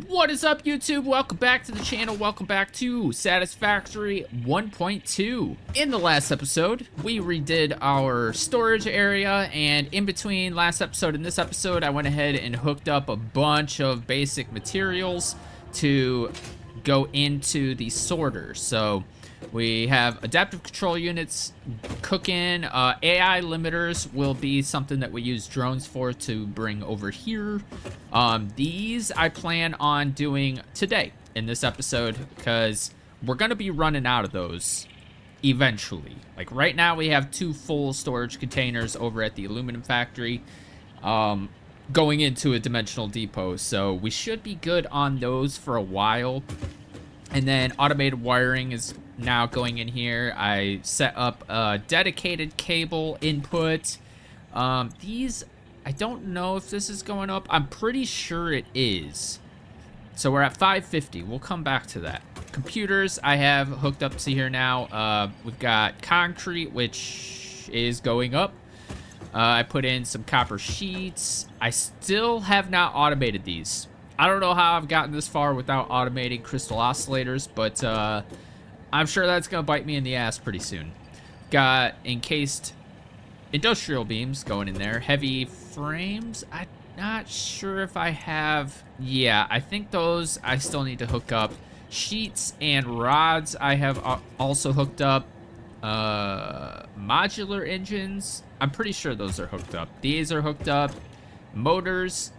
What is up, YouTube? Welcome back to the channel. Welcome back to Satisfactory 1.2. In the last episode, we redid our storage area, and in between last episode and this episode, I went ahead and hooked up a bunch of basic materials to go into the sorter. So we have adaptive control units cooking. AI limiters will be something that we use drones for to bring over here. These I plan on doing today in this episode because we're going to be running out of those eventually. Like right now we have 2 full storage containers over at the aluminum factory going into a dimensional depot. So we should be good on those for a while. And then automated wiring is now going in here. I set up a dedicated cable input. These, I don't know if this is going up. I'm pretty sure it is. So we're at 550. We'll come back to that. Computers I have hooked up to here now. We've got concrete, which is going up. I put in some copper sheets. I still have not automated these. I don't know how I've gotten this far without automating crystal oscillators, but I'm sure that's going to bite me in the ass pretty soon. Got encased industrial beams going in there. Heavy frames. I'm not sure if I have. Yeah, I think those I still need to hook up. Sheets and rods I have also hooked up. Modular engines. I'm pretty sure those are hooked up. These are hooked up. Motors.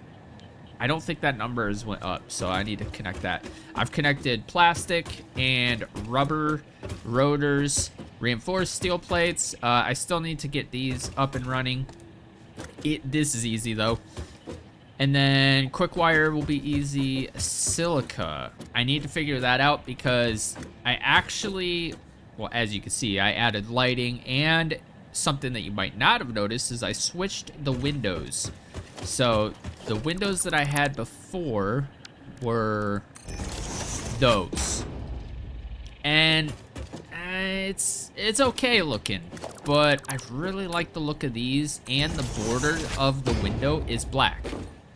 I don't think that number has went up, so I need to connect that. I've connected plastic and rubber rotors, reinforced steel plates. I still need to get these up and running. This is easy though. And then quick wire will be easy. Silica. I need to figure that out because I actually, well, as you can see, I added lighting, and something that you might not have noticed is I switched the windows. So the windows that I had before were those, and it's okay looking, but I really like the look of these, and the border of the window is black,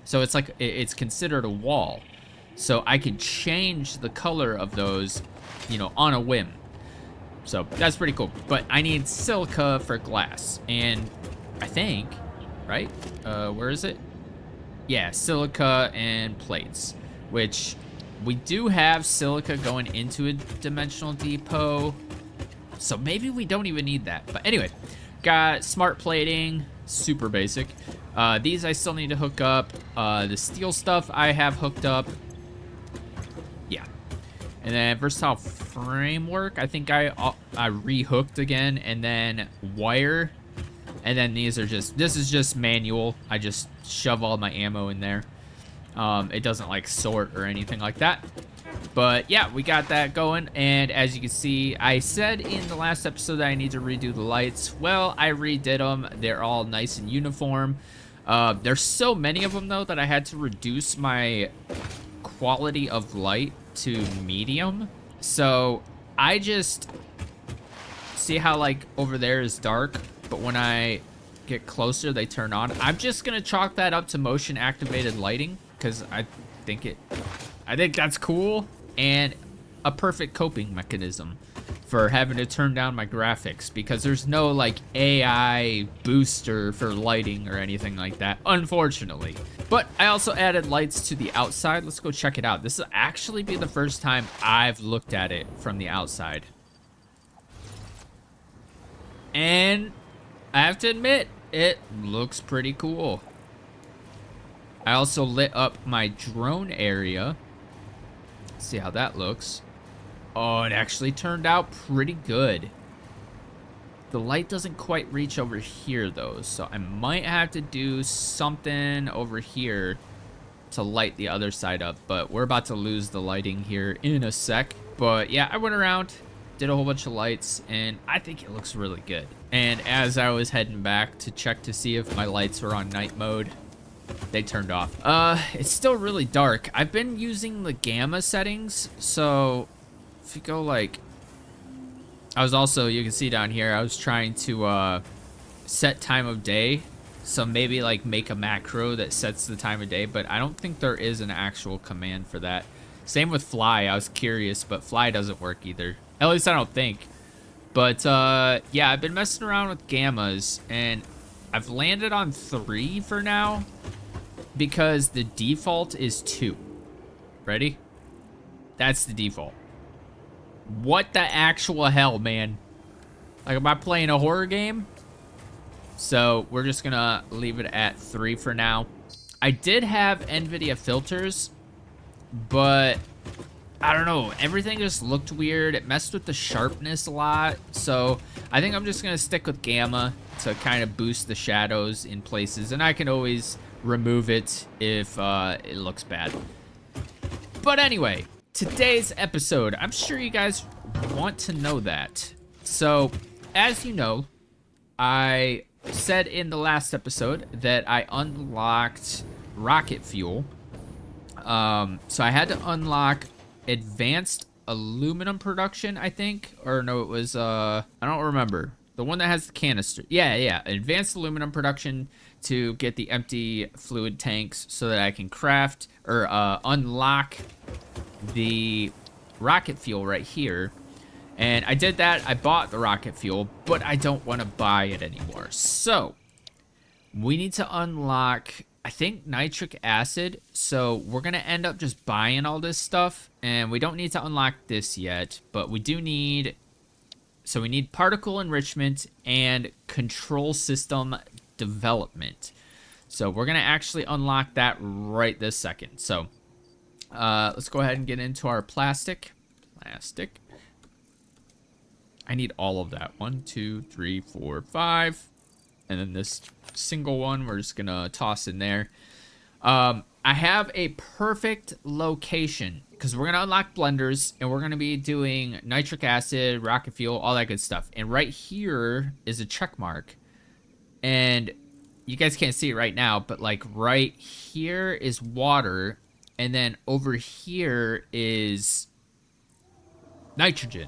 so it's like it's considered a wall, so I can change the color of those, you know, on a whim. So that's pretty cool. But I need silica for glass, and I think, right? Where is it? Yeah, silica and plates, which we do have silica going into a dimensional depot, so maybe we don't even need that. But anyway, got smart plating, super basic. These I still need to hook up. The steel stuff I have hooked up. Yeah. And then versatile framework, I think I rehooked again, and then wire. And then these are just, this is just manual. I just shove all my ammo in there. It doesn't like sort or anything like that. But yeah, we got that going. And as you can see, I said in the last episode that I need to redo the lights. Well, I redid them. They're all nice and uniform. There's so many of them though that I had to reduce my quality of light to medium. So I just see how like over there is dark, but when I get closer they turn on. I'm just gonna chalk that up to motion activated lighting because I think that's cool and a perfect coping mechanism for having to turn down my graphics, because there's no like AI booster for lighting or anything like that, unfortunately. But I also added lights to the outside. Let's go check it out. This will actually be the first time I've looked at it from the outside, and I have to admit, it looks pretty cool. I also lit up my drone area. Let's see how that looks. Oh, it actually turned out pretty good. The light doesn't quite reach over here though, so I might have to do something over here to light the other side up, but we're about to lose the lighting here in a sec. But yeah, I went around, did a whole bunch of lights, and I think it looks really good. And as I was heading back to check to see if my lights were on night mode, they turned off. It's still really dark. I've been using the gamma settings, so if you go like, I was also, you can see down here, I was trying to set time of day So maybe like make a macro that sets the time of day, but I don't think there is an actual command for that. Same with fly. I was curious, but fly doesn't work either. At least I don't think. But yeah, I've been messing around with gammas, and I've landed on 3 for now because the default is 2. Ready? That's the default. What the actual hell, man? Like, am I playing a horror game? So we're just gonna leave it at 3 for now. I did have NVIDIA filters, but I don't know. Everything just looked weird. It messed with the sharpness a lot. So I think I'm just gonna stick with gamma to kind of boost the shadows in places. And I can always remove it if it looks bad. But anyway, today's episode, I'm sure you guys want to know that. So as you know, I said in the last episode that I unlocked rocket fuel. So I had to unlock advanced aluminum production, I think. Or no, it was, I don't remember. The one that has the canister. Yeah. Advanced aluminum production to get the empty fluid tanks so that I can craft or unlock the rocket fuel right here. And I did that. I bought the rocket fuel, but I don't want to buy it anymore. So we need to unlock, I think, nitric acid. So we're going to end up just buying all this stuff. And we don't need to unlock this yet, but we do need, so we need particle enrichment and control system development. So we're going to actually unlock that right this second. So let's go ahead and get into our plastic. I need all of that. 1, 2, 3, 4, 5. And then this single one, we're just going to toss in there. I have a perfect location because we're going to unlock blenders and we're going to be doing nitric acid, rocket fuel, all that good stuff. And right here is a check mark. And you guys can't see it right now, but like right here is water. And then over here is nitrogen.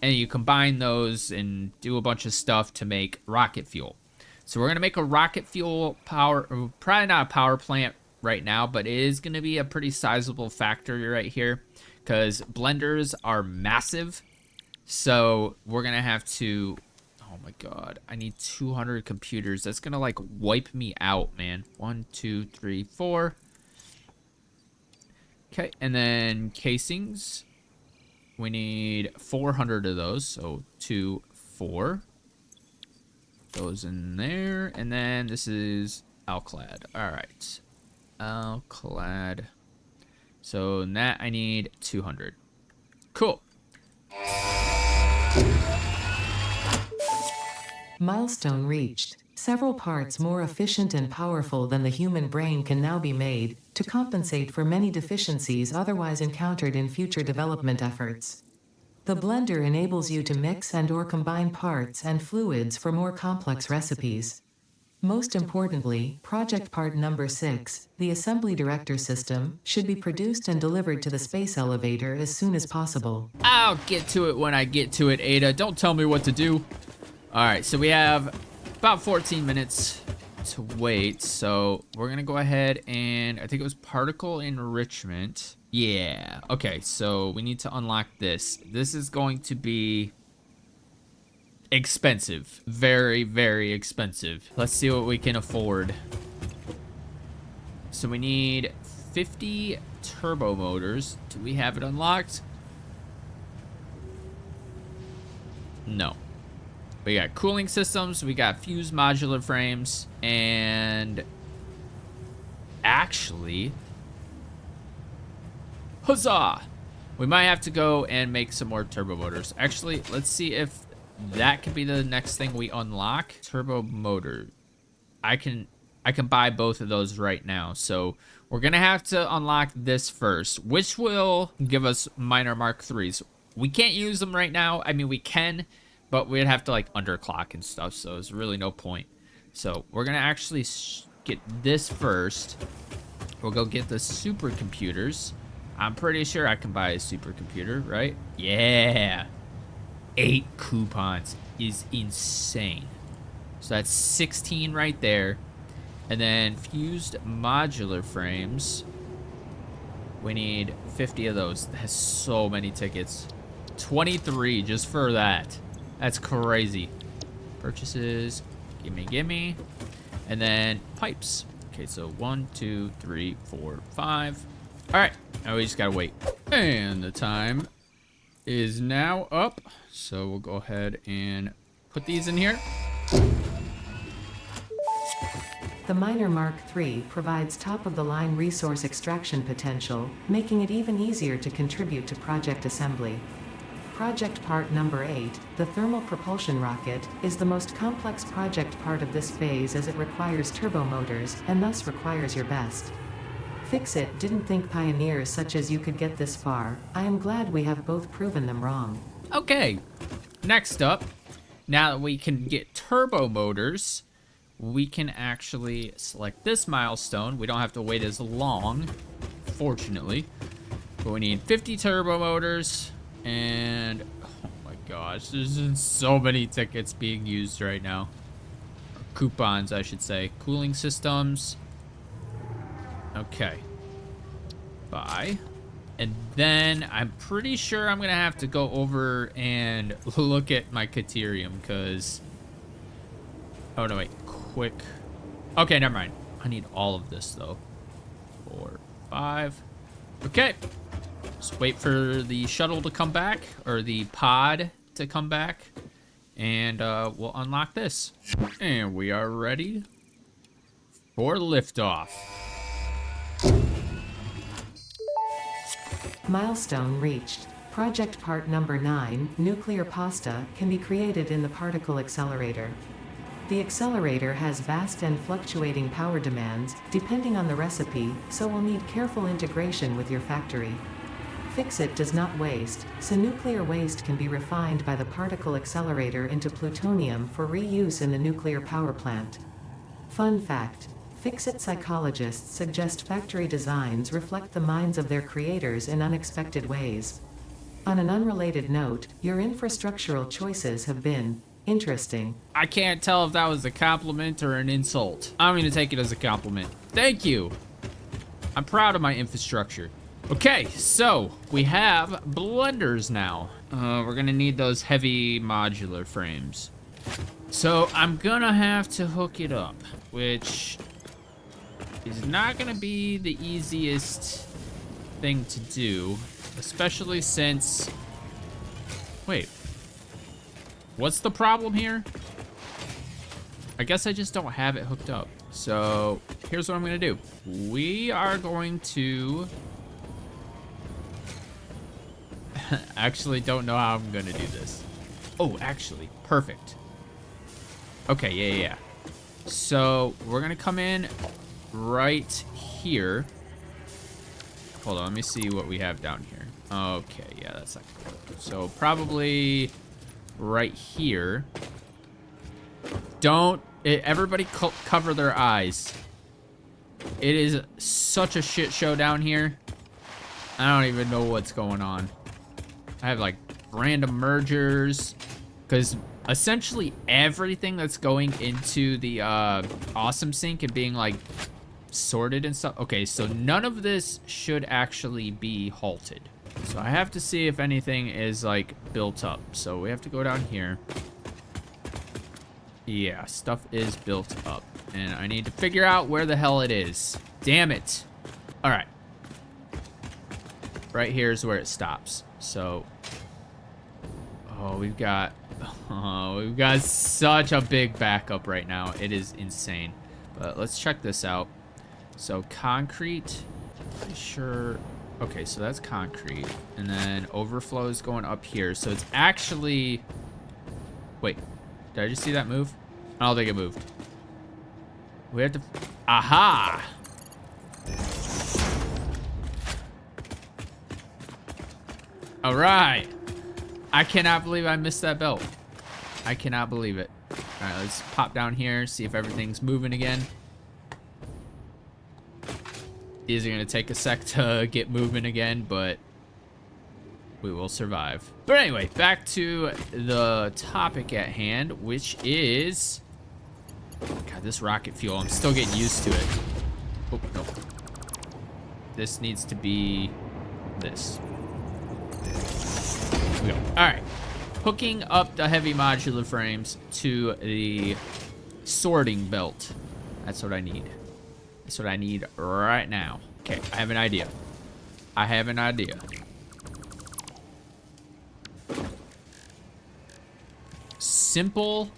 And you combine those and do a bunch of stuff to make rocket fuel. So we're going to make a rocket fuel power, probably not a power plant right now, but it is going to be a pretty sizable factory right here because blenders are massive. So we're going to have to, oh my God, I need 200 computers. That's going to like wipe me out, man. 1, 2, 3, 4. Okay, and then casings. We need 400 of those, so 2, 4. Goes in there, and then this is Alclad. All right, Alclad. So in that I need 200. Cool. Milestone reached. Several parts more efficient and powerful than the human brain can now be made to compensate for many deficiencies otherwise encountered in future development efforts. The blender enables you to mix and/or combine parts and fluids for more complex recipes. Most importantly, project part number 6, the assembly director system, should be produced and delivered to the space elevator as soon as possible. I'll get to it when I get to it, Ada. Don't tell me what to do. All right, so we have about 14 minutes to wait. So we're going to go ahead and I think it was particle enrichment. Yeah. Okay, so we need to unlock this. This is going to be expensive. Very, very expensive. Let's see what we can afford. So we need 50 turbo motors. Do we have it unlocked? No. We got cooling systems, we got fuse modular frames, and actually, huzzah! We might have to go and make some more turbo motors. Actually, let's see if that could be the next thing we unlock. Turbo motor. I can buy both of those right now. So we're gonna have to unlock this first, which will give us minor Mark 3s. We can't use them right now. I mean, we can, but we'd have to like underclock and stuff, so there's really no point. So we're gonna actually get this first. We'll go get the supercomputers. I'm pretty sure I can buy a supercomputer, right? Yeah. 8 coupons is insane. So that's 16 right there. And then fused modular frames. We need 50 of those. That has so many tickets. 23 just for that. That's crazy. Purchases. Gimme. And then pipes. Okay, so 1, 2, 3, 4, 5. All right, now we just gotta wait. And the time is now up. So we'll go ahead and put these in here. The Miner Mark III provides top-of-the-line resource extraction potential, making it even easier to contribute to project assembly. Project part number 8, the thermal propulsion rocket, is the most complex project part of this phase as it requires turbo motors and thus requires your best. Fix-It didn't think pioneers such as you could get this far. I am glad we have both proven them wrong. Okay, next up, now that we can get turbo motors, we can actually select this milestone. We don't have to wait as long, fortunately. But we need 50 turbo motors, and oh my gosh, there's so many tickets being used right now. Coupons, I should say. Cooling systems. Okay. Buy. And then I'm pretty sure I'm gonna have to go over and look at my Caterium, because... Oh, no, wait. Quick. Okay, never mind. I need all of this, though. 4, 5. Okay. Just wait for the shuttle to come back, or the pod to come back, and we'll unlock this. And we are ready for liftoff. Milestone reached. Project part number 9, nuclear pasta, can be created in the particle accelerator. The accelerator has vast and fluctuating power demands, depending on the recipe, so will need careful integration with your factory. Fix-It does not waste, so nuclear waste can be refined by the particle accelerator into plutonium for reuse in the nuclear power plant. Fun fact: Fix-It psychologists suggest factory designs reflect the minds of their creators in unexpected ways. On an unrelated note, your infrastructural choices have been interesting. I can't tell if that was a compliment or an insult. I'm gonna take it as a compliment. Thank you. I'm proud of my infrastructure. Okay, so we have blenders now. We're gonna need those heavy modular frames. So I'm gonna have to hook it up, which is not gonna be the easiest thing to do, especially since... Wait. What's the problem here? I guess I just don't have it hooked up. So here's what I'm gonna do. We are going to... actually don't know how I'm gonna do this. Oh, actually, perfect. Okay, yeah. So we're gonna come in right here. Hold on, let me see what we have down here. Okay, yeah, that's not gonna work. So probably right here. Everybody cover their eyes. It is such a shit show down here. I don't even know what's going on. I have like random mergers, because essentially everything that's going into the awesome sink and being like sorted and stuff. Okay, so none of this should actually be halted. So I have to see if anything is like built up. So we have to go down here. Yeah, stuff is built up, and I need to figure out where the hell it is. Damn it. All right. Right here is where it stops. So, we've got such a big backup right now. It is insane. But let's check this out. So concrete, pretty sure. Okay, so that's concrete, and then overflow is going up here. So it's actually, wait, did I just see that move? I don't think it moved. We have to, aha! All right. I cannot believe I missed that belt. I cannot believe it. All right, let's pop down here, see if everything's moving again. These are gonna take a sec to get moving again, but we will survive. But anyway, back to the topic at hand, which is God, this rocket fuel, I'm still getting used to it. Oh, no. This needs to be this. Here we go. All right. Hooking up the heavy modular frames to the sorting belt. That's what I need. That's what I need right now. Okay, I have an idea. I have an idea. Simple,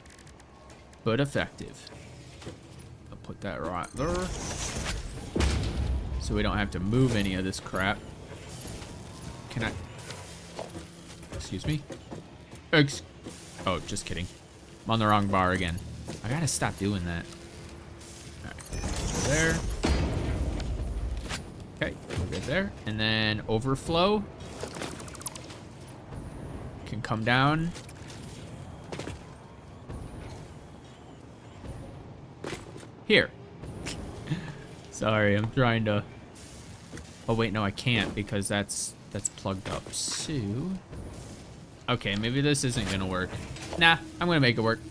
but effective. I'll put that right there. So we don't have to move any of this crap. Can I? Excuse me? Oh, just kidding. I'm on the wrong bar again. I gotta stop doing that. Alright, over there. Okay, we're good there. And then overflow can come down. Here. Sorry, I'm trying to... Oh, wait, no, I can't because that's plugged up. So... Okay, maybe this isn't gonna work. Nah, I'm gonna make it work.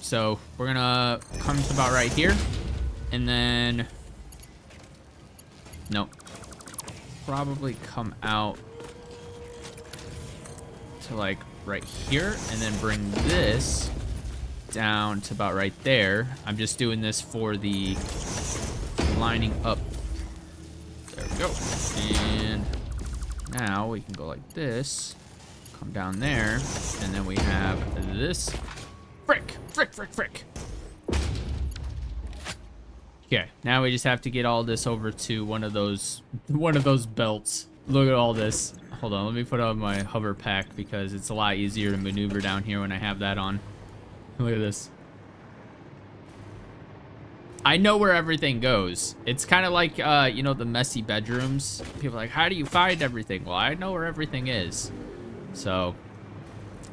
So, we're gonna come to about right here. And then... Nope. Probably come out to, like, right here. And then bring this down to about right there. I'm just doing this for the lining up. There we go. And now we can go like this. Come down there. And then we have this. Frick! Frick, frick, frick. Okay, now we just have to get all this over to one of those belts. Look at all this. Hold on, let me put on my hover pack because it's a lot easier to maneuver down here when I have that on. Look at this. I know where everything goes. It's kind of like, you know, the messy bedrooms. People are like, how do you find everything? Well, I know where everything is. So,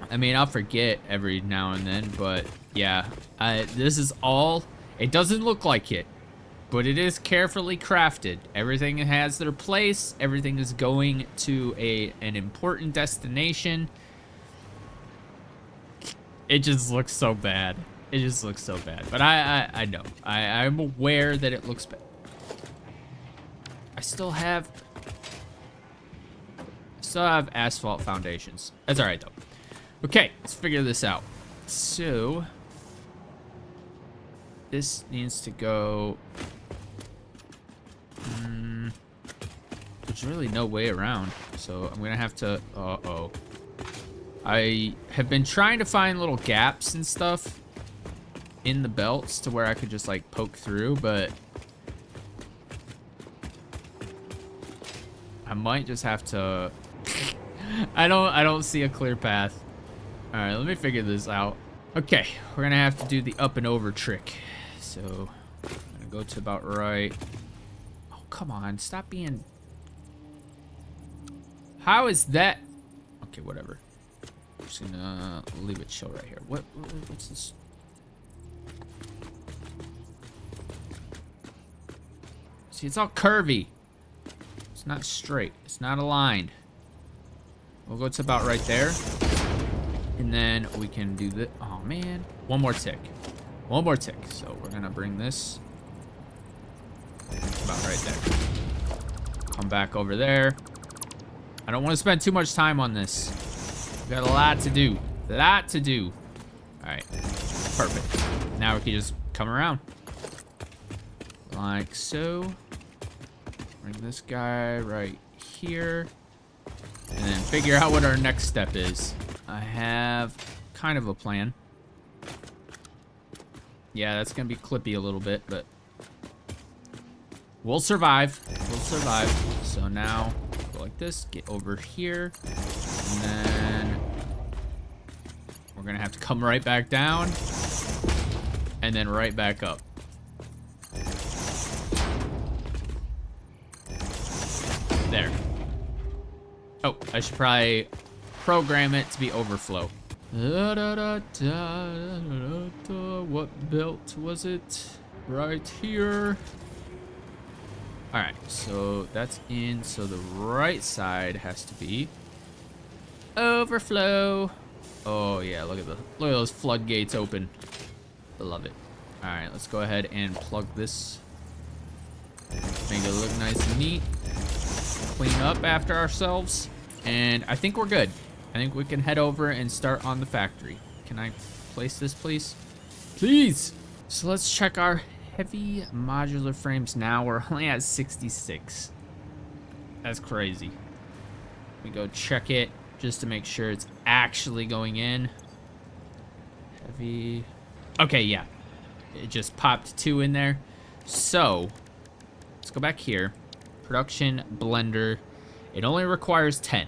I mean, I'll forget every now and then, but yeah, this is all, it doesn't look like it, but it is carefully crafted. Everything has their place. Everything is going to an important destination. It just looks so bad. It just looks so bad. But I know. I'm aware that it looks bad. I still have asphalt foundations. That's alright though. Okay, let's figure this out. So this needs to go. There's really no way around. So I'm gonna have to. Uh-oh. I have been trying to find little gaps and stuff in the belts to where I could just like poke through, but I might just have to. I don't see a clear path. All right, let me figure this out. Okay, we're gonna have to do the up and over trick. So I'm gonna go to about right. Oh, come on, stop being. How is that? Okay, whatever. I'm just gonna leave it chill right here. What's this? See, it's all curvy. It's not straight. It's not aligned. We'll go to about right there. And then we can do this. Oh, man. One more tick. One more tick. So we're gonna bring this about right there. Come back over there. I don't want to spend too much time on this. We got a lot to do. A lot to do. All right. Perfect. Now we can just come around. Like so. Bring this guy right here. And then figure out what our next step is. I have kind of a plan. Yeah, that's going to be clippy a little bit, but we'll survive. We'll survive. So now, go like this. Get over here. And then we're going to have to come right back down. And then right back up. There. Oh, I should probably program it to be overflow. What belt was it? Right here. All right, so that's in. So the right side has to be overflow. Oh yeah, look at those floodgates open. I love it. All right, let's go ahead and plug this. Make it look nice and neat. Clean up after ourselves. And I think we're good. I think we can head over and start on the factory. Can I place this, please? Please! So let's check our heavy modular frames now. We're only at 66. That's crazy. Let me go check it just to make sure it's actually going in. Heavy. Okay, yeah. It just popped 2 in there. So, let's go back here. Production, blender. It only requires 10.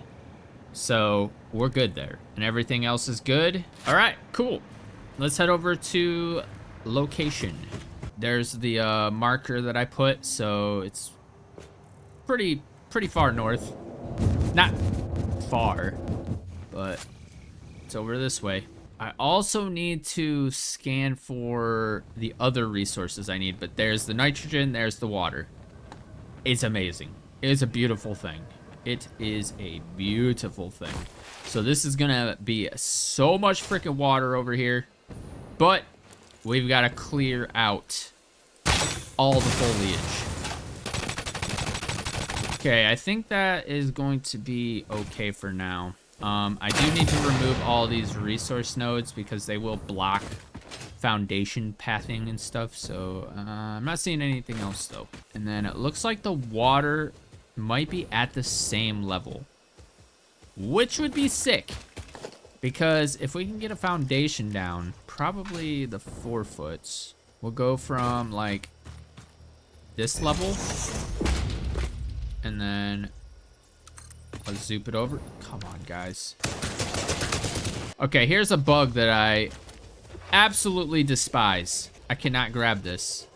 So, we're good there. And everything else is good. All right, cool. Let's head over to location. There's the marker that I put. So, it's pretty far north. Not far, but it's over this way. I also need to scan for the other resources I need, but there's the nitrogen, there's the water. It's amazing. It is a beautiful thing. It is a beautiful thing. So this is gonna be so much freaking water over here, but we've got to clear out all the foliage. Okay, I think that is going to be okay for now. I do need to remove all these resource nodes because they will block foundation pathing and stuff. So I'm not seeing anything else though. And then it looks like the water might be at the same level, which would be sick. Because if we can get a foundation down, probably the 4 foots, we'll go from like this level. And then I'll zoop it over. Come on, guys. Okay, here's a bug that I absolutely despise. I cannot grab this.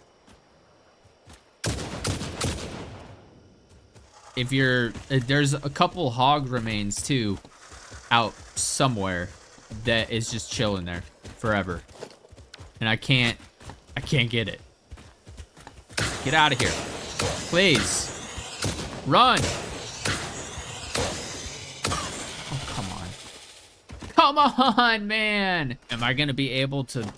There's a couple hog remains too out somewhere that is just chilling there forever. And I can't get it. Get out of here. Please. Run! Oh, come on. Come on, man! Am I gonna be able to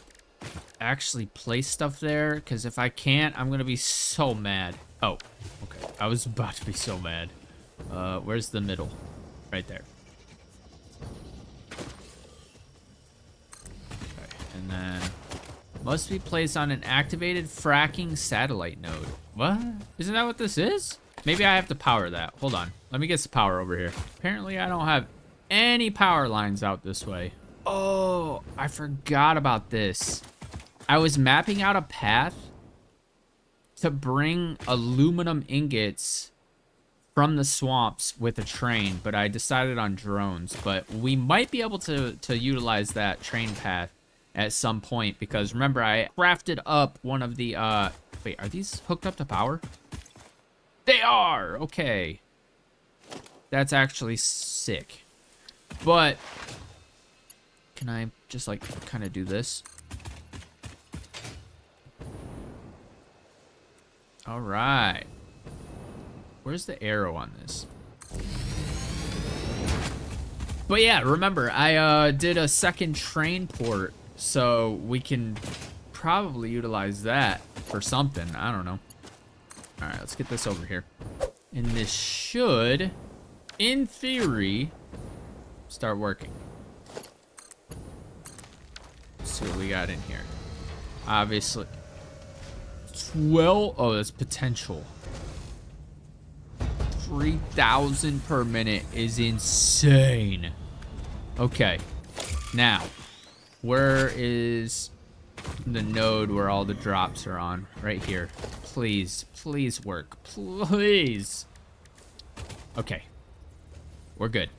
actually place stuff there? Because if I can't, I'm gonna be so mad. Oh, okay. I was about to be so mad. Where's the middle? Right there. Okay, and then must be placed on an activated fracking satellite node. What? Isn't that what this is? Maybe I have to power that. Hold on. Let me get some power over here. Apparently, I don't have any power lines out this way. Oh, I forgot about this. I was mapping out a path to bring aluminum ingots from the swamps with a train, but I decided on drones. But we might be able to utilize that train path at some point, because remember, I crafted up one of the, wait, are these hooked up to power? They are! Okay. That's actually sick. But can I just like kind of do this? All right. Where's the arrow on this? But yeah, remember, I did a second train port, so we can probably utilize that for something. I don't know. All right, let's get this over here. And this should, in theory, start working. Let's see what we got in here. Obviously, 12. Oh, that's potential. 3,000 per minute is insane. Okay, now, where is the node where all the drops are on? Right here. Please, please work. Please. Okay. We're good.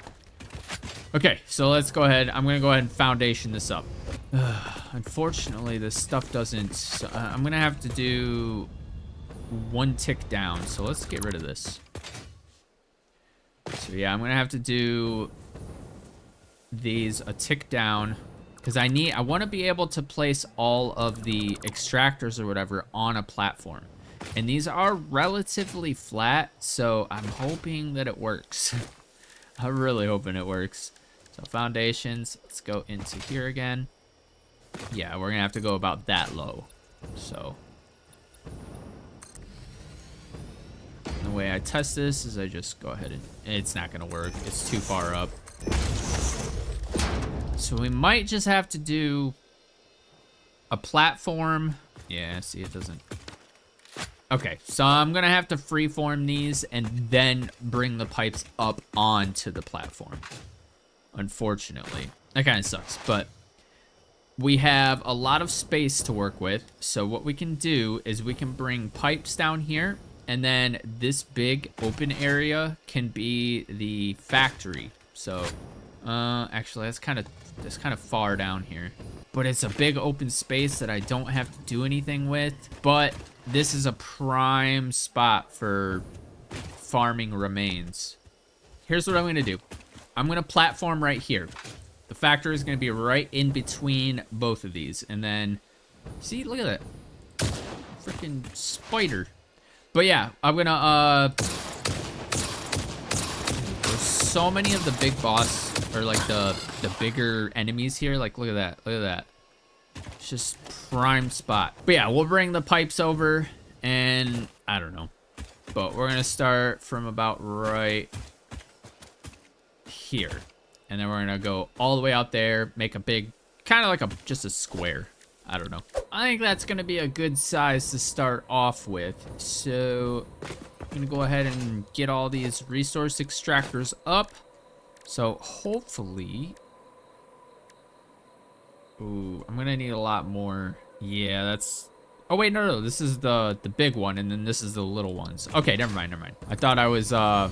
Okay, so let's go ahead. I'm going to go ahead and foundation this up. Unfortunately, this stuff doesn't... So, I'm going to have to do 1 tick down. So let's get rid of this. So yeah, I'm going to have to do these a tick down. Because I want to be able to place all of the extractors or whatever on a platform. And these are relatively flat, so I'm hoping that it works. I'm really hoping it works. So foundations, let's go into here again. Yeah, we're gonna have to go about that low. So the way I test this is I just go ahead and it's not gonna work. It's too far up. So we might just have to do a platform. Yeah, see, it doesn't. Okay, so I'm gonna have to freeform these and then bring the pipes up onto the platform. Unfortunately, that kind of sucks, but we have a lot of space to work with. So what we can do is we can bring pipes down here, and then this big open area can be the factory. So, actually, that's kind of far down here, but it's a big open space that I don't have to do anything with. But this is a prime spot for farming remains. Here's what I'm gonna do. I'm gonna platform right here. The factory is gonna be right in between both of these. And then, see, look at that. Freaking spider. But yeah, I'm gonna, there's so many of the big boss, or like the bigger enemies here. Like, look at that, look at that. It's just prime spot. But yeah, we'll bring the pipes over, and I don't know. But we're gonna start from about right here. And then we're gonna go all the way out there, make a big, kind of like just a square. I don't know. I think that's gonna be a good size to start off with. So I'm gonna go ahead and get all these resource extractors up. So hopefully, ooh, I'm gonna need a lot more. Yeah, that's, oh wait, no, this is the big one, and then this is the little ones. Okay, never mind. I thought I was, okay,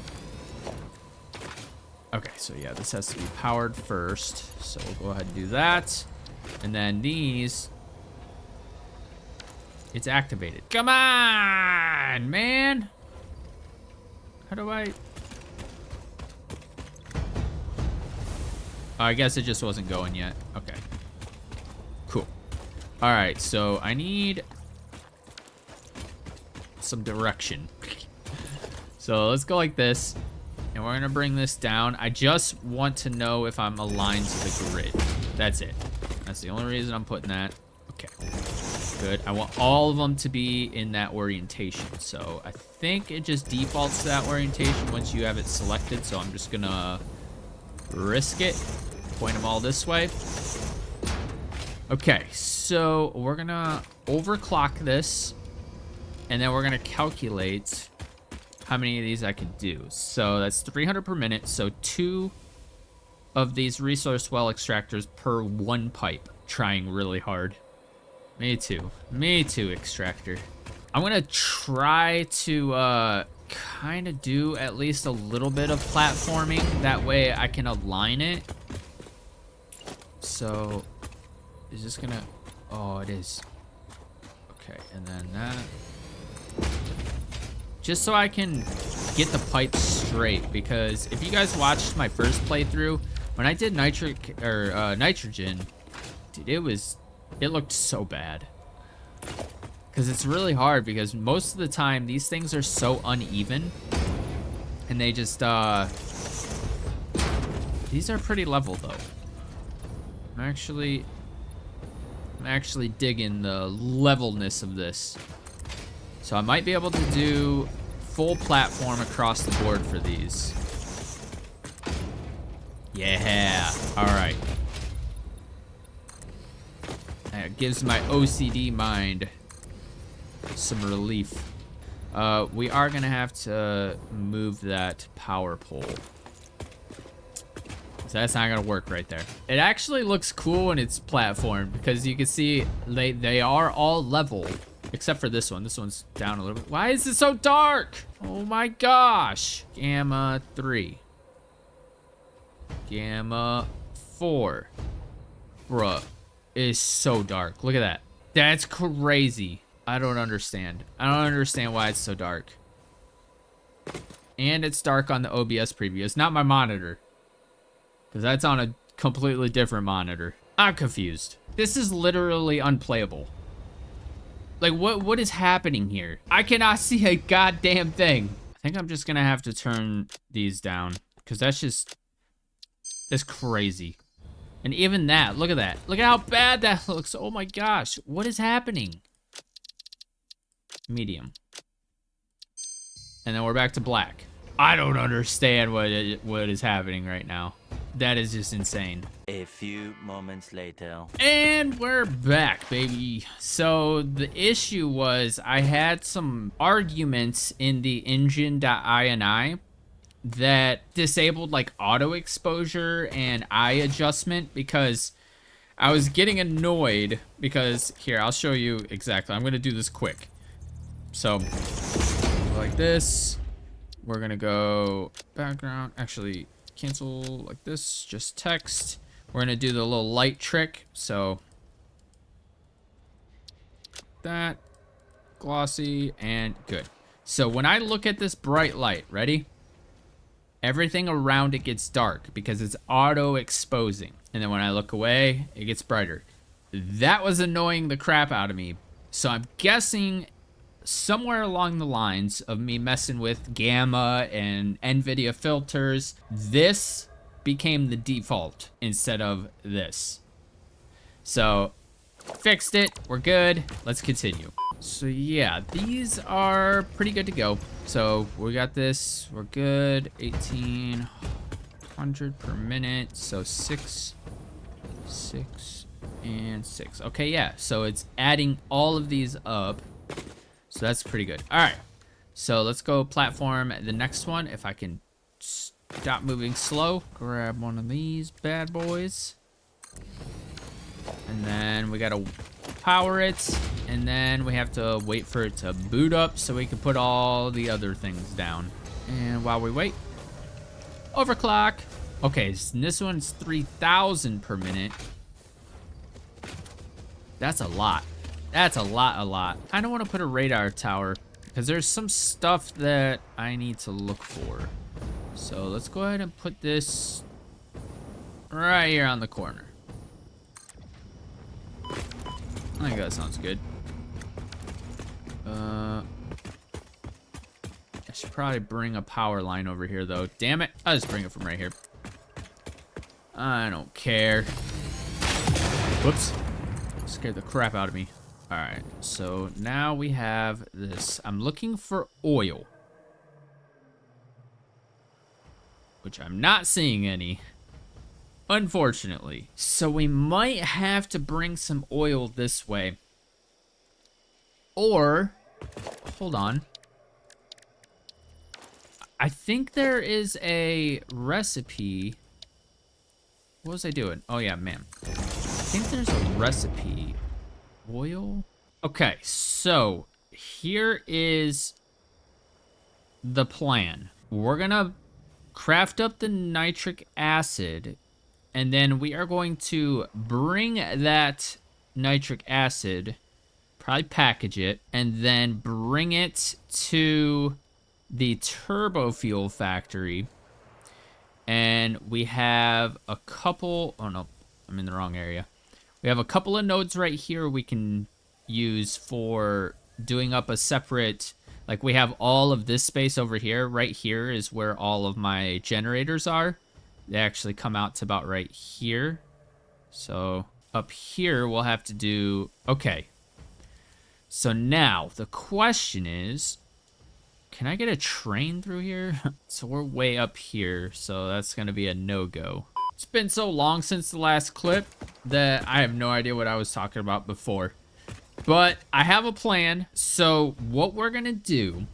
so yeah, this has to be powered first. So we'll go ahead and do that. And then these, it's activated. Come on, man. How do I? Oh, I guess it just wasn't going yet. Okay. Cool. All right, so I need some direction. So let's go like this. And we're gonna bring this down. I just want to know if I'm aligned to the grid. That's it. That's the only reason I'm putting that. Okay, good. I want all of them to be in that orientation. So I think it just defaults to that orientation once you have it selected. So I'm just gonna risk it. Point them all this way. Okay, so we're gonna overclock this. And then we're gonna calculate how many of these I can do. So that's 300 per minute. So 2 of these resource well extractors per 1 pipe. Trying really hard. Me too, extractor. I'm gonna try to kind of do at least a little bit of platforming. That way I can align it. So is this gonna, oh, it is. Okay, and then that. Just so I can get the pipes straight, because if you guys watched my first playthrough, when I did nitric or nitrogen, dude, it looked so bad. Because it's really hard, because most of the time these things are so uneven, and they just these are pretty level though. I'm actually digging the levelness of this. So I might be able to do full platform across the board for these. Yeah, all right. That gives my OCD mind some relief. We are gonna have to move that power pole. So that's not gonna work right there. It actually looks cool when it's platformed, because you can see they are all level. Except for this one. This one's down a little bit. Why is it so dark? Oh my gosh. Gamma 3. Gamma 4. Bruh. It is so dark. Look at that. That's crazy. I don't understand. I don't understand why it's so dark. And it's dark on the OBS preview. It's not my monitor. Because that's on a completely different monitor. I'm confused. This is literally unplayable. Like, what is happening here? I cannot see a goddamn thing. I think I'm just gonna have to turn these down, because that's crazy. And even that, look at that. Look at how bad that looks. Oh my gosh, what is happening? medium. And then we're back to black. I don't understand what is happening right now. That is just insane. A few moments later. And we're back, baby. So the issue was I had some arguments in the engine.ini that disabled like auto exposure and eye adjustment because I was getting annoyed because here, I'll show you exactly. I'm going to do this quick. So like this, we're going to go background, actually cancel like this, just text. We're going to do the little light trick. So that, glossy, and good. So when I look at this bright light, ready? Everything around it gets dark because it's auto exposing. And then when I look away, it gets brighter. That was annoying the crap out of me. So I'm guessing somewhere along the lines of me messing with gamma and NVIDIA filters, this became the default instead of this. So fixed it, we're good, let's continue. So yeah, these are pretty good to go. So we got this, we're good, 1800 per minute, so 6, 6, and 6. Okay, yeah, so it's adding all of these up. So that's pretty good. All right, so let's go platform the next one. If I can stop moving slow, grab one of these bad boys. And then we gotta power it, and then we have to wait for it to boot up so we can put all the other things down. And while we wait, overclock. Okay, so this one's 3,000 per minute. That's a lot. That's a lot. I don't want to put a radar tower because there's some stuff that I need to look for. So let's go ahead and put this right here on the corner. I think that sounds good. I should probably bring a power line over here though. Damn it, I'll just bring it from right here. I don't care. Whoops. Scared the crap out of me. Alright, so now we have this. I'm looking for oil, which I'm not seeing any, unfortunately. So we might have to bring some oil this way. Or, hold on. I think there is a recipe. What was I doing? Oh yeah, man. I think there's a recipe. Oil? Okay, so here is the plan. We're gonna craft up the nitric acid, and then we are going to bring that nitric acid, probably package it, and then bring it to the turbo fuel factory. And we have a couple, oh no, I'm in the wrong area. We have a couple of nodes right here we can use for doing up a separate, like we have all of this space over here. Right here is where all of my generators are. They actually come out to about right here. So up here we'll have to do, okay. So now the question is, can I get a train through here? So we're way up here, so that's gonna be a no-go. It's been so long since the last clip that I have no idea what I was talking about before. But I have a plan. So what we're gonna do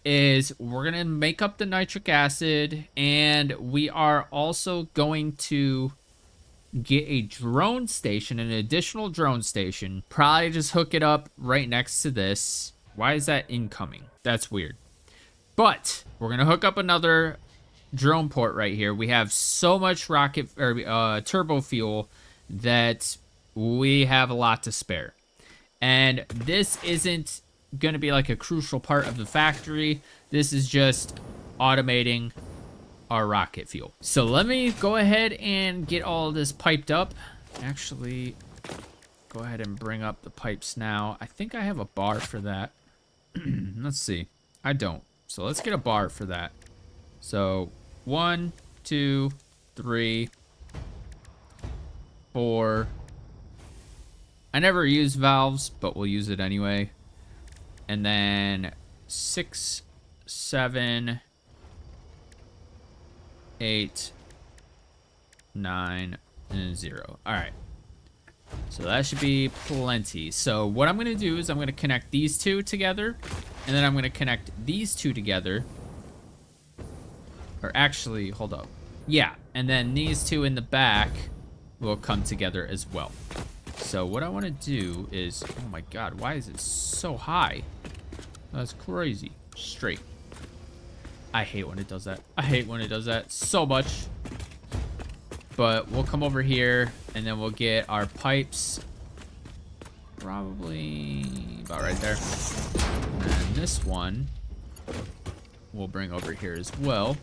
is we're gonna make up the nitric acid, and we are also going to get a drone station, an additional drone station. Probably just hook it up right next to this. Why is that incoming? That's weird. But we're gonna hook up another drone port right here. We have so much rocket or turbo fuel that we have a lot to spare. And this isn't gonna be like a crucial part of the factory. This is just automating our rocket fuel. So let me go ahead and get all of this piped up. Actually, go ahead and bring up the pipes now. I think I have a bar for that. Let's see. I don't. So let's get a bar for that. So 1, 2, 3, 4. I never use valves, but we'll use it anyway. And then 6, 7, 8, 9, and 0. All right. So that should be plenty. So what I'm going to do is I'm going to connect these two together. And then I'm going to connect these two together. Or actually, hold up. Yeah. And then these two in the back will come together as well. So what I want to do is... Oh my god, why is it so high? That's crazy. Straight. I hate when it does that. I hate when it does that so much. But we'll come over here, and then we'll get our pipes probably about right there. And this one we'll bring over here as well.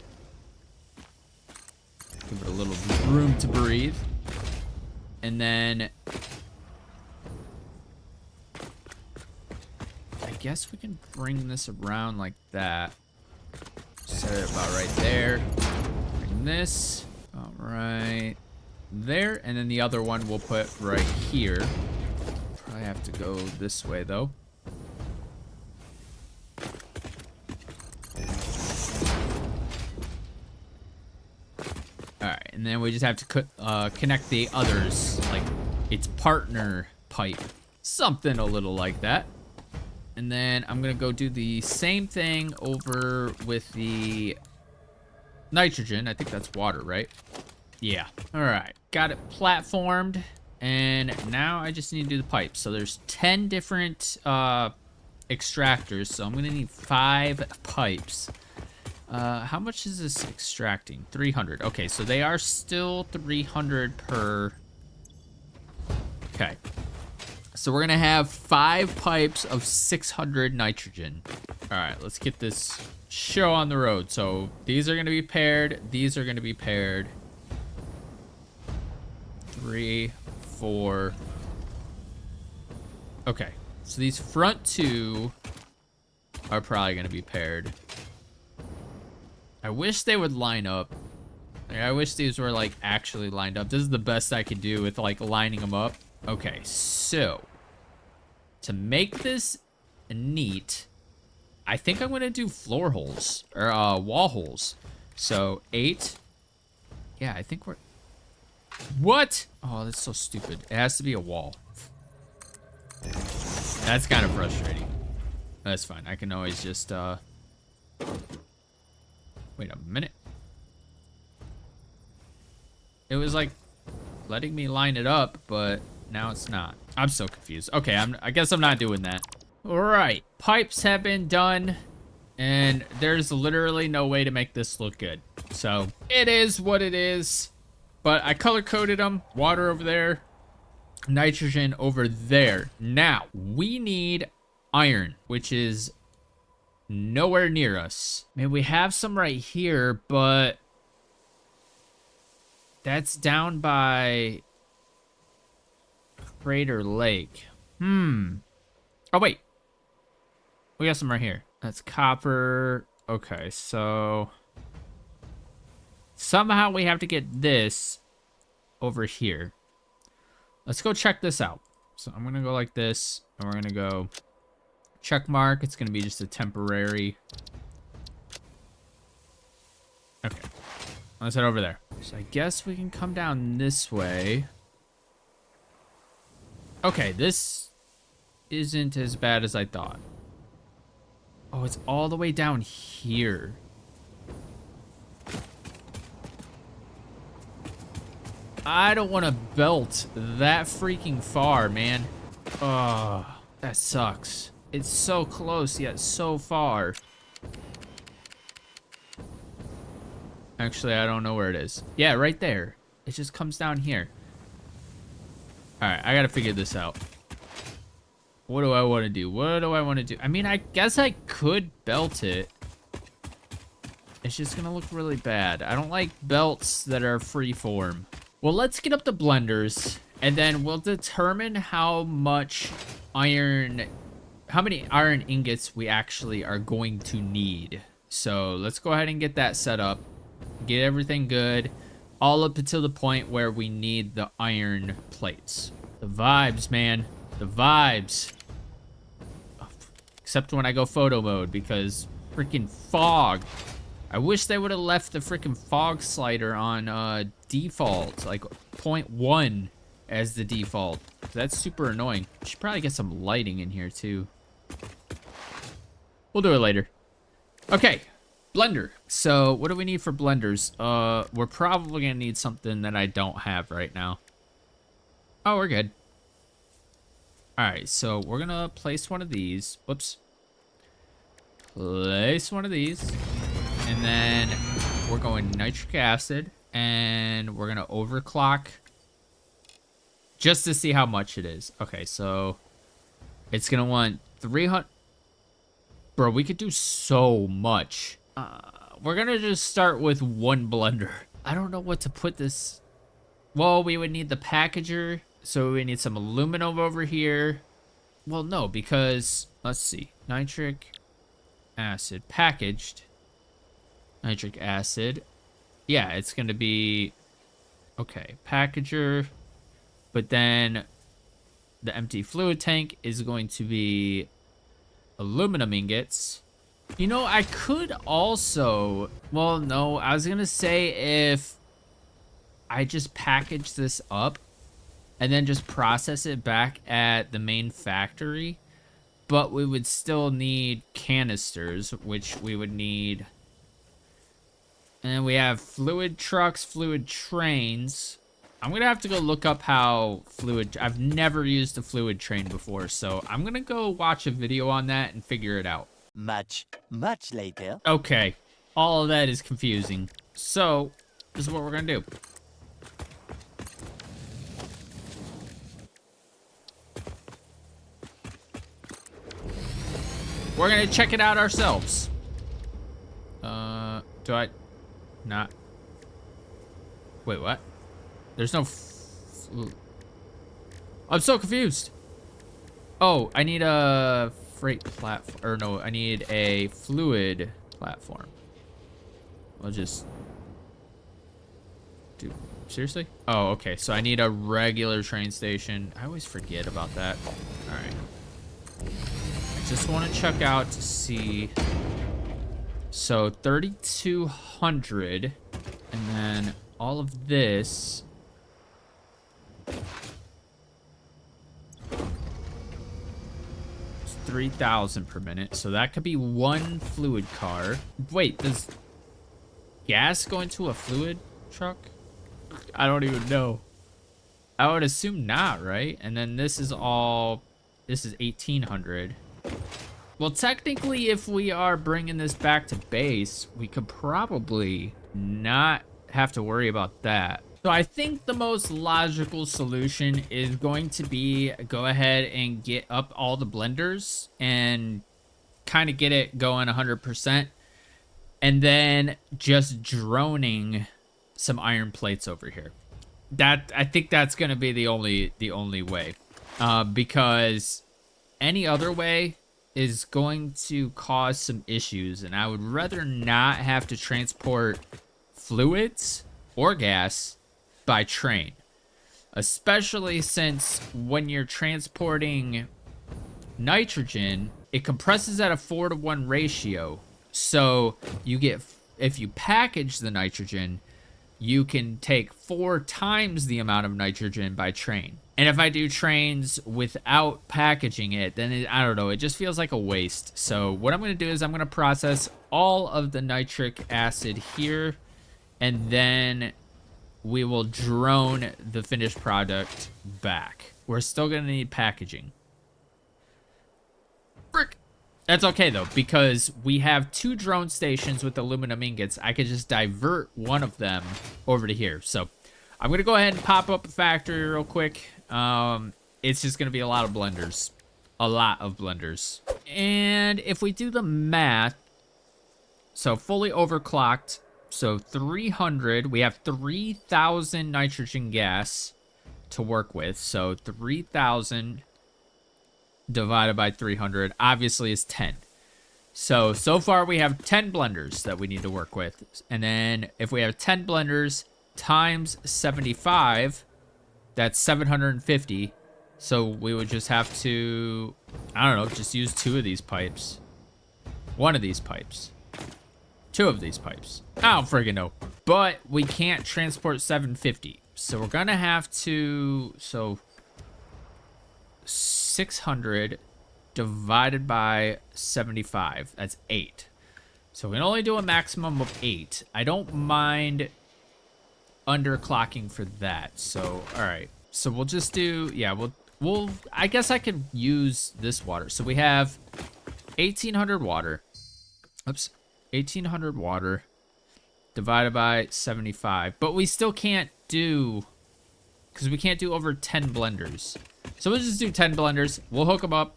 Give it a little room to breathe. And then I guess we can bring this around like that. Set it about right there. Bring this right there, and then the other one we'll put right here. Probably have to go this way though. Alright, and then we just have to connect the others, like its partner pipe. Something a little like that. And then I'm gonna go do the same thing over with the nitrogen. I think that's water, right? Yeah. Alright, got it platformed. And now I just need to do the pipes. So there's 10 different extractors, so I'm gonna need 5 pipes. How much is this extracting? 300. Okay, so they are still 300 per. Okay. So we're gonna have 5 pipes of 600 nitrogen. All right, let's get this show on the road. So these are gonna be paired. These are gonna be paired. 3, 4. Okay, so these front 2 are probably gonna be paired. I wish they would line up. Like, I wish these were like actually lined up. This is the best I could do with like lining them up. Okay, so to make this neat, I think I'm gonna do floor holes or wall holes. So 8. Yeah, I think we're. What? Oh, that's so stupid. It has to be a wall. That's kind of frustrating. That's fine. I can always just wait a minute. It was like letting me line it up, but now it's not. I'm so confused. Okay, I guess I'm not doing that. All right, pipes have been done, and there's literally no way to make this look good. So it is what it is, but I color coded them. Water over there, nitrogen over there. Now we need iron, which is nowhere near us. I mean, we have some right here, but that's down by Crater Lake. Oh, wait. We got some right here. That's copper. Okay, so somehow we have to get this over here. Let's go check this out. So I'm going to go like this, and we're going to go check mark. It's going to be just a temporary. Okay. Let's head over there. So I guess we can come down this way. Okay, this isn't as bad as I thought. Oh, it's all the way down here. I don't want to belt that freaking far, man. Oh, that sucks. It's so close, yet so far. Actually, I don't know where it is. Yeah, right there. It just comes down here. Alright, I gotta figure this out. What do I want to do? What do I want to do? I mean, I guess I could belt it. It's just gonna look really bad. I don't like belts that are freeform. Well, let's get up the blenders, and then we'll determine how much iron, how many iron ingots we actually are going to need. So let's go ahead and get that set up. Get everything good, all up until the point where we need the iron plates. The vibes, man. The vibes. Oh, Except when I go photo mode, because freaking fog. I wish they would have left the freaking fog slider on default, like 0.1 as the default. That's super annoying. Should probably get some lighting in here too. We'll do it later. Okay, blender. So what do we need for blenders? We're probably gonna need something that I don't have right now. Oh, we're good. All right, so we're gonna place one of these. Whoops. Place one of these. And then we're going nitric acid, and we're gonna overclock just to see how much it is. Okay, so it's gonna want 300. Bro, we could do so much. We're gonna just start with one blender. I don't know what to put this. Well, we would need the packager, so we need some aluminum over here. Well, no, because let's see, nitric acid packaged. Nitric acid. Yeah, it's gonna be okay. Packager, but then the empty fluid tank is going to be aluminum ingots. You know, I could also, well, no, I was gonna say if I just package this up and then just process it back at the main factory, but we would still need canisters, which we would need. And we have fluid trucks, fluid trains. I'm gonna have to go look up how fluid, I've never used a fluid train before, so I'm gonna go watch a video on that and figure it out. Much later. Okay, all of that is confusing. So, this is what we're gonna do. We're gonna check it out ourselves. Do I not? Wait, what? There's no I'm so confused. Oh, I need a freight platform, or no, I need a fluid platform. I'll just do, seriously? Oh, okay, so I need a regular train station. I always forget about that. All right. I just want to check out to see. So 3,200, and then all of this. It's 3,000 per minute, so that could be one fluid car. Wait, does gas go into a fluid truck? I don't even know. I would assume not, right? And then this is all, this is 1,800. Well, technically, if we are bringing this back to base, we could probably not have to worry about that. So I think the most logical solution is going to be go ahead and get up all the blenders and kind of get it going 100%. And then just droning some iron plates over here. I think that's going to be the only way. Because any other way is going to cause some issues, and I would rather not have to transport fluids or gas by train, especially since when you're transporting nitrogen, it compresses at a 4-to-1 ratio. So you get, if you package the nitrogen, you can take 4 times the amount of nitrogen by train. And if I do trains without packaging it, then I don't know, it just feels like a waste. So what I'm going to do is I'm going to process all of the nitric acid here, and then we will drone the finished product back. We're still going to need packaging. Frick! That's okay though, because we have 2 drone stations with aluminum ingots. I could just divert one of them over to here. So I'm going to go ahead and pop up a factory real quick. It's just going to be a lot of blenders. A lot of blenders. And if we do the math, so fully overclocked, so 300, we have 3,000 nitrogen gas to work with. So 3,000 divided by 300 obviously is 10. So far we have 10 blenders that we need to work with. And then if we have 10 blenders times 75, that's 750. So we would just have to, I don't know, just use 2 of these pipes. 1 of these pipes. 2 of these pipes. I don't friggin' know. But we can't transport 750. So we're gonna have to, so 600 divided by 75, that's 8. So we can only do a maximum of 8. I don't mind underclocking for that. So, all right. So we'll just do, yeah, we'll, I guess I could use this water. So we have 1800 water. Oops. 1800 water divided by 75. But we still can't do, because we can't do over 10 blenders. So we'll just do 10 blenders. We'll hook them up.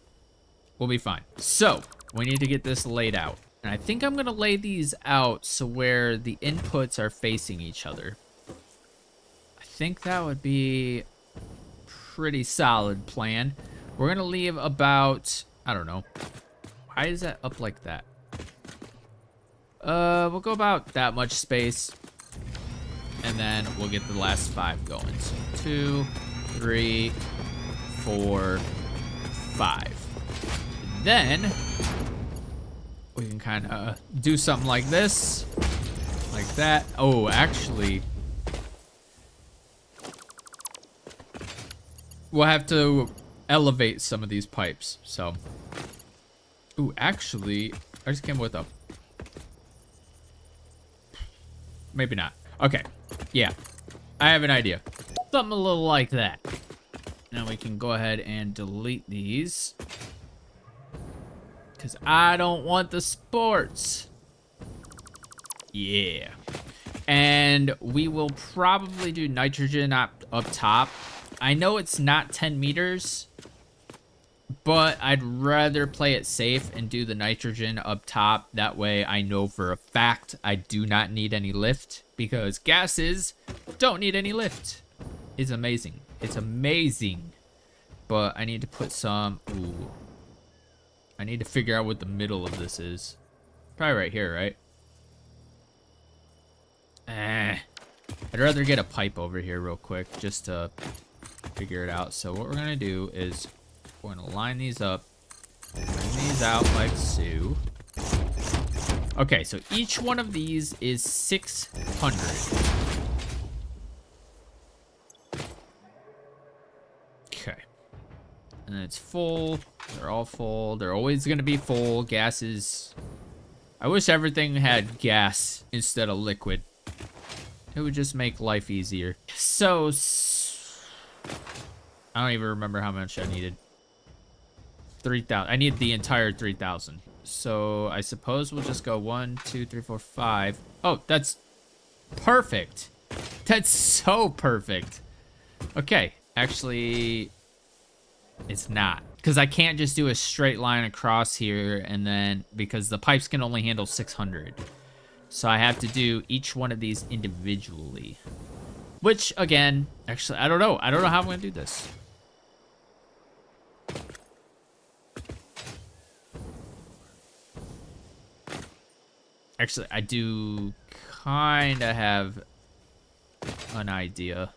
We'll be fine. So we need to get this laid out. And I think I'm going to lay these out so where the inputs are facing each other. I think that would be a pretty solid plan. We're going to leave about, I don't know. Why is that up like that? We'll go about that much space. And then we'll get the last 5 going. So 2, 3, 4, 5. Then we can kind of do something like this, like that. Oh, actually, we'll have to elevate some of these pipes. So, ooh, actually, I just came with a, maybe not. Okay, yeah, I have an idea. Something a little like that. Now we can go ahead and delete these. Because I don't want the sports. Yeah. And we will probably do nitrogen up top. I know it's not 10 meters, but I'd rather play it safe and do the nitrogen up top. That way I know for a fact I do not need any lift, because gases don't need any lift. It's amazing. It's amazing. But I need to put some, ooh. I need to figure out what the middle of this is. Probably right here, right? I'd rather get a pipe over here real quick just to figure it out. So what we're gonna do is we're gonna line these up, bring these out like so. Okay, so each one of these is 600. Okay. And it's full. They're all full. They're always going to be full. Gas is... I wish everything had gas instead of liquid. It would just make life easier. So... I don't even remember how much I needed. 3,000. I need the entire 3,000. So I suppose we'll just go 1, 2, 3, 4, 5. Oh, that's perfect. That's so perfect. Okay. Actually... It's not, because I can't just do a straight line across here, and then because the pipes can only handle 600, so I have to do each one of these individually, which again, actually, I don't know how I'm gonna do this. Actually, I do kind of have an idea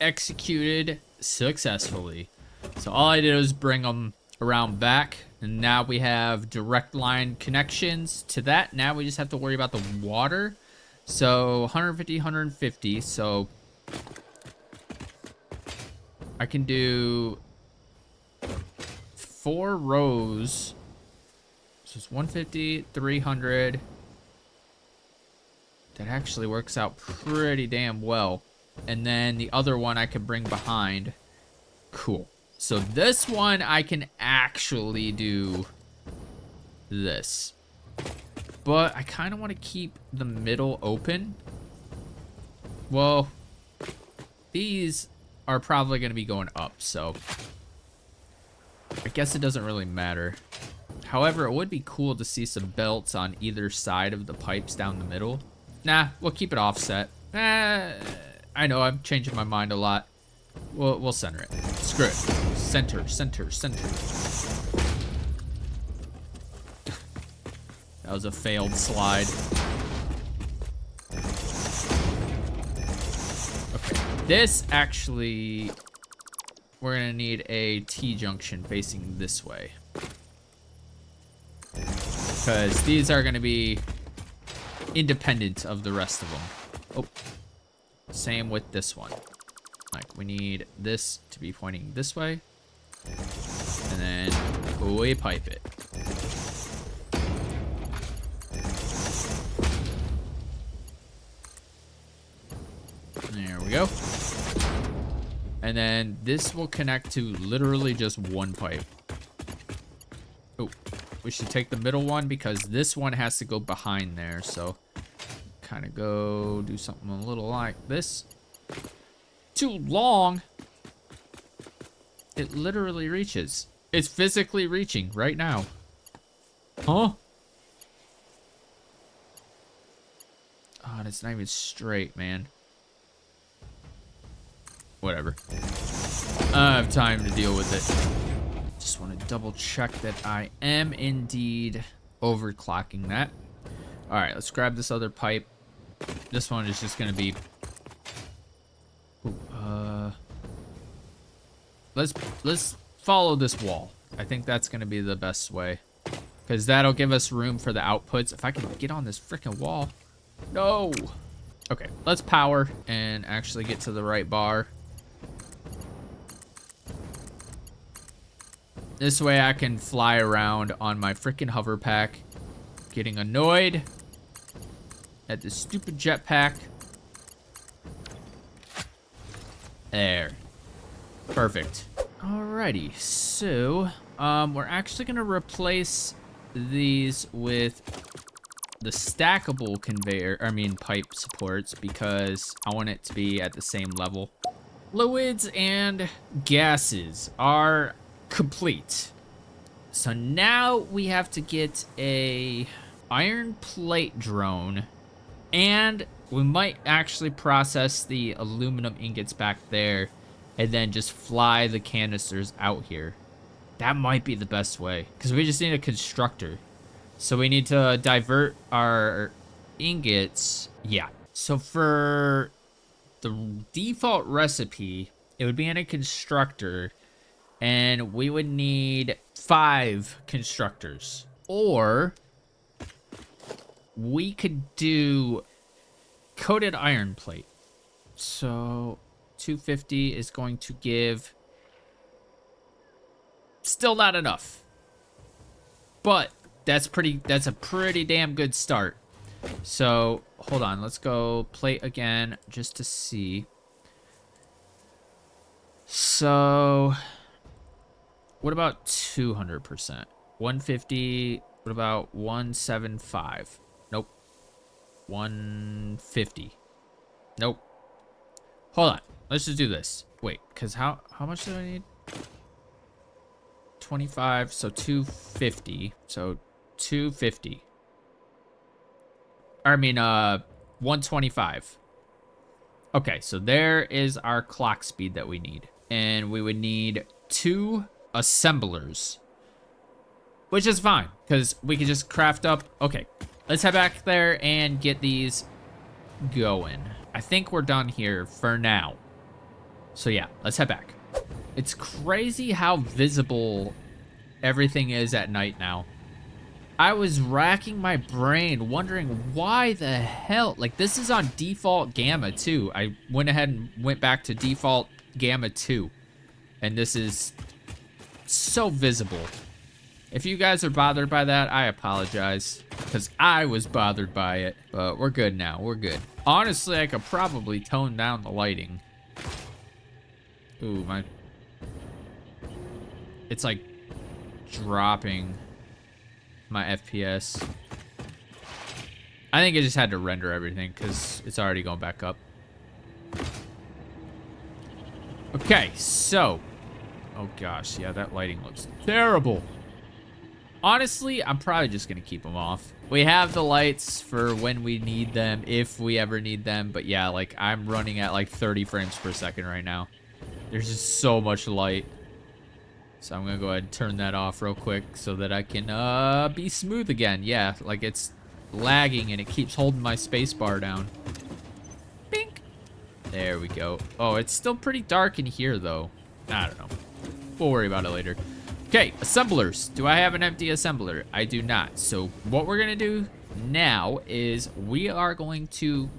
executed successfully. So all I did was bring them around back, and now we have direct line connections to that. Now we just have to worry about the water. So 150, 150. So I can do 4 rows. So it's 150, 300. That actually works out pretty damn well. And then the other one I could bring behind. Cool. So this one I can actually do this. But I kind of want to keep the middle open. Well, these are probably going to be going up, so I guess it doesn't really matter. However, it would be cool to see some belts on either side of the pipes down the middle. Nah, we'll keep it offset. I know, I'm changing my mind a lot. We'll center it. Screw it. Center, center, center. That was a failed slide. Okay. This actually we're gonna need a T-junction facing this way. Because these are gonna be independent of the rest of them. Oh, same with this one. Like, we need this to be pointing this way. And then we pipe it. There we go. And then this will connect to literally just one pipe. Oh, we should take the middle one because this one has to go behind there. So kind of go do something a little like this. Too long. It literally reaches. It's physically reaching right now. Huh? Oh, and it's not even straight, man. Whatever. I have time to deal with it. Just want to double check that I am indeed overclocking that. All right, let's grab this other pipe. This one is just gonna be. Ooh, let's follow this wall. I think that's gonna be the best way, because that'll give us room for the outputs. If I can get on this freaking wall. No. Okay, let's power and actually get to the right bar. This way I can fly around on my freaking hover pack, getting annoyed at this stupid jetpack. There. Perfect. Alrighty, so we're actually gonna replace these with the stackable pipe supports because I want it to be at the same level. Fluids and gases are complete. So now we have to get a iron plate drone, and we might actually process the aluminum ingots back there and then just fly the canisters out here. That might be the best way, because we just need a constructor. So we need to divert our ingots. Yeah. So for the default recipe, it would be in a constructor, and we would need 5 constructors. Or we could do coated iron plate. So 250 is going to give still not enough, but that's a pretty damn good start. So hold on, let's go plate again just to see. So what about 200%? 150. What about 175? Nope. 150. Nope. Hold on. Let's just do this. Wait, because how much do I need? 25, so 250. So 250. I mean, 125. Okay, so there is our clock speed that we need. And we would need 2 assemblers, which is fine because we can just craft up. Okay, let's head back there and get these going. I think we're done here for now. So yeah, let's head back. It's crazy how visible everything is at night now. I was racking my brain wondering why the hell, like, this is on default gamma too. I went ahead and went back to default gamma 2, and this is so visible. If you guys are bothered by that, I apologize, because I was bothered by it. But we're good now. We're good. Honestly, I could probably tone down the lighting. Ooh, it's like dropping my FPS. I think I just had to render everything because it's already going back up. Okay, so. Oh gosh, yeah, that lighting looks terrible. Honestly, I'm probably just gonna keep them off. We have the lights for when we need them, if we ever need them. But yeah, like, I'm running at like 30 frames per second right now. There's just so much light. So I'm gonna go ahead and turn that off real quick so that I can be smooth again. Yeah, like, it's lagging and it keeps holding my space bar down. Bink. There we go. Oh, it's still pretty dark in here though. I don't know. We'll worry about it later. Okay, assemblers. Do I have an empty assembler? I do not. So what we're gonna do now is we are going to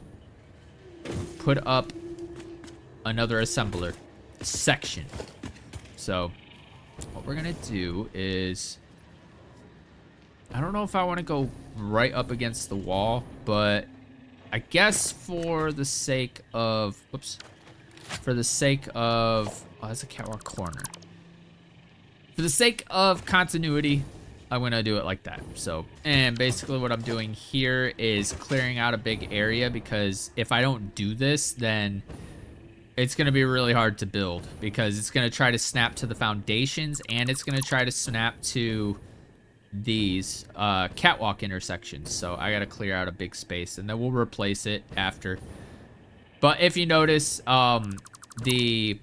put up another assembler section. So what we're gonna do is, I don't know if I want to go right up against the wall, but I guess for the sake of, whoops, for the sake of, oh, that's a catwalk corner. For the sake of continuity, I'm gonna do it like that. So, and basically what I'm doing here is clearing out a big area, because if I don't do this, then it's gonna be really hard to build, because it's gonna try to snap to the foundations, and it's gonna try to snap to these catwalk intersections. So I gotta clear out a big space, and then we'll replace it after. But if you notice, the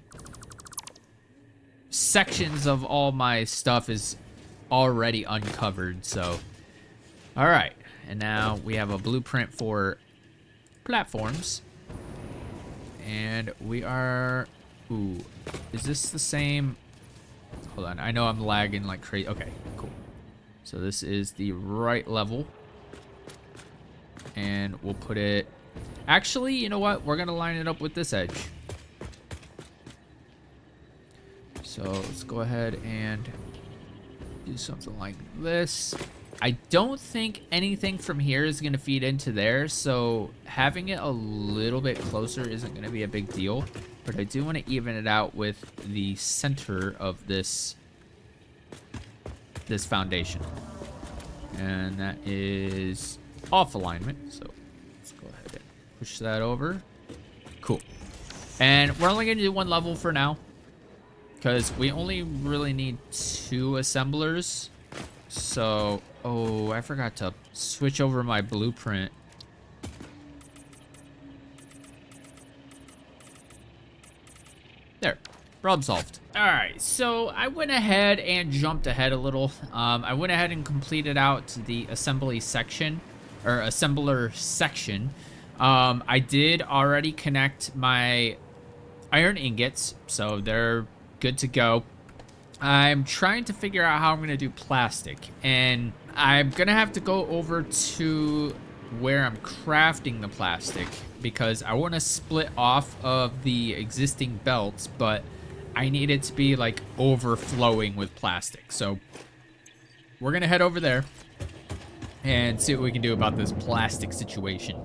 sections of all my stuff is already uncovered. So all right, and now we have a blueprint for platforms, and we are, ooh, is this the same? Hold on, I know I'm lagging like crazy. Okay, cool. So this is the right level, and we'll put it, actually, you know what, we're gonna line it up with this edge. So let's go ahead and do something like this. I don't think anything from here is going to feed into there, so having it a little bit closer isn't going to be a big deal. But I do want to even it out with the center of this foundation. And that is off alignment, so let's go ahead and push that over. Cool. And we're only going to do one level for now, because we only really need 2 assemblers. So, oh, I forgot to switch over my blueprint. There, problem solved. All right, so I went ahead and jumped ahead a little. I went ahead and completed out the assembly section, or assembler section. I did already connect my iron ingots, so they're good to go. I'm trying to figure out how I'm gonna do plastic, and I'm gonna have to go over to where I'm crafting the plastic, because I want to split off of the existing belts, but I need it to be like overflowing with plastic. So we're gonna head over there and see what we can do about this plastic situation.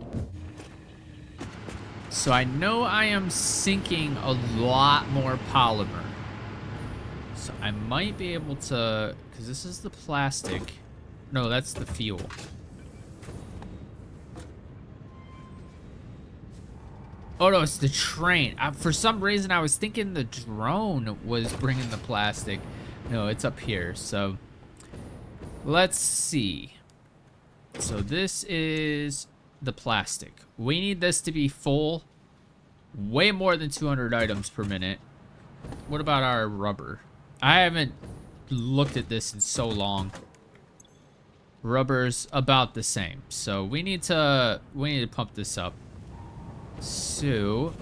So I know I am sinking a lot more polymer. So I might be able to, because this is the plastic. No, that's the fuel. Oh no, it's the train. For some reason, I was thinking the drone was bringing the plastic. No, it's up here. So let's see. So this is the plastic. We need this to be full. Way more than 200 items per minute. What about our rubber? I haven't looked at this in so long. Rubber's about the same. So we need to pump this up. So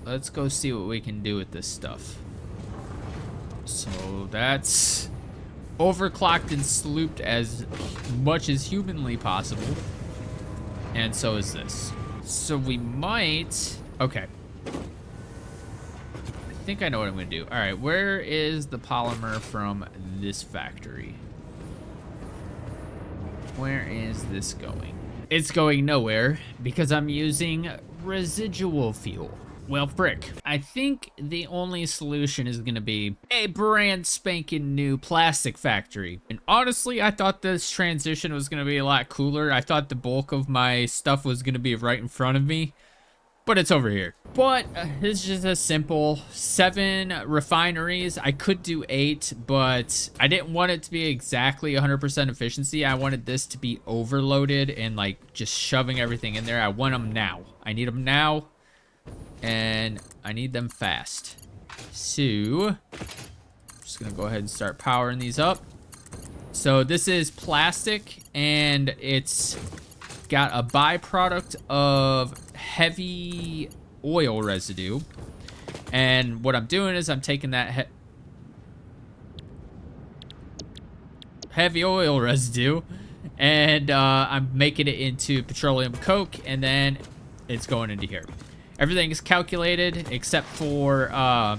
let's go see what we can do with this stuff. So that's overclocked and slooped as much as humanly possible. And so is this. So we might, okay. I think I know what I'm gonna do. All right, where is the polymer from this factory? Where is this going? It's going nowhere because I'm using residual fuel. Well, frick. I think the only solution is gonna be a brand spanking new plastic factory. And honestly, I thought this transition was gonna be a lot cooler. I thought the bulk of my stuff was gonna be right in front of me, but it's over here. But it's just a simple 7 refineries. I could do 8, but I didn't want it to be exactly 100% efficiency. I wanted this to be overloaded and like just shoving everything in there. I want them now. I need them now, and I need them fast. So I'm just gonna go ahead and start powering these up. So this is plastic, and it's got a byproduct of heavy oil residue, And what I'm doing is I'm taking that heavy oil residue and I'm making it into petroleum coke, and then it's going into here. Everything is calculated except for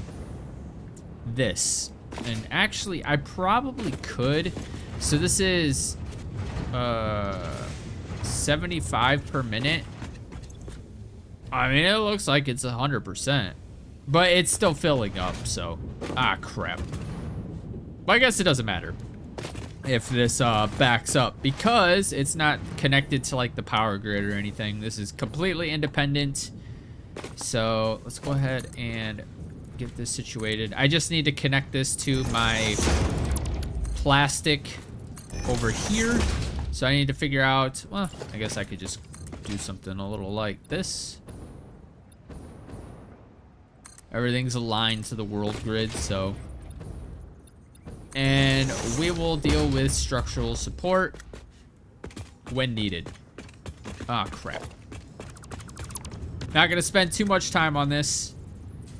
this. And actually, I probably could. So this is 75 per minute. I mean, it looks like it's 100%, but it's still filling up. So, crap. Well, I guess it doesn't matter if this backs up, because it's not connected to like the power grid or anything. This is completely independent. So let's go ahead and get this situated. I just need to connect this to my plastic over here. So I need to figure out, well, I guess I could just do something a little like this. Everything's aligned to the world grid, so. And we will deal with structural support when needed. Crap. Not gonna spend too much time on this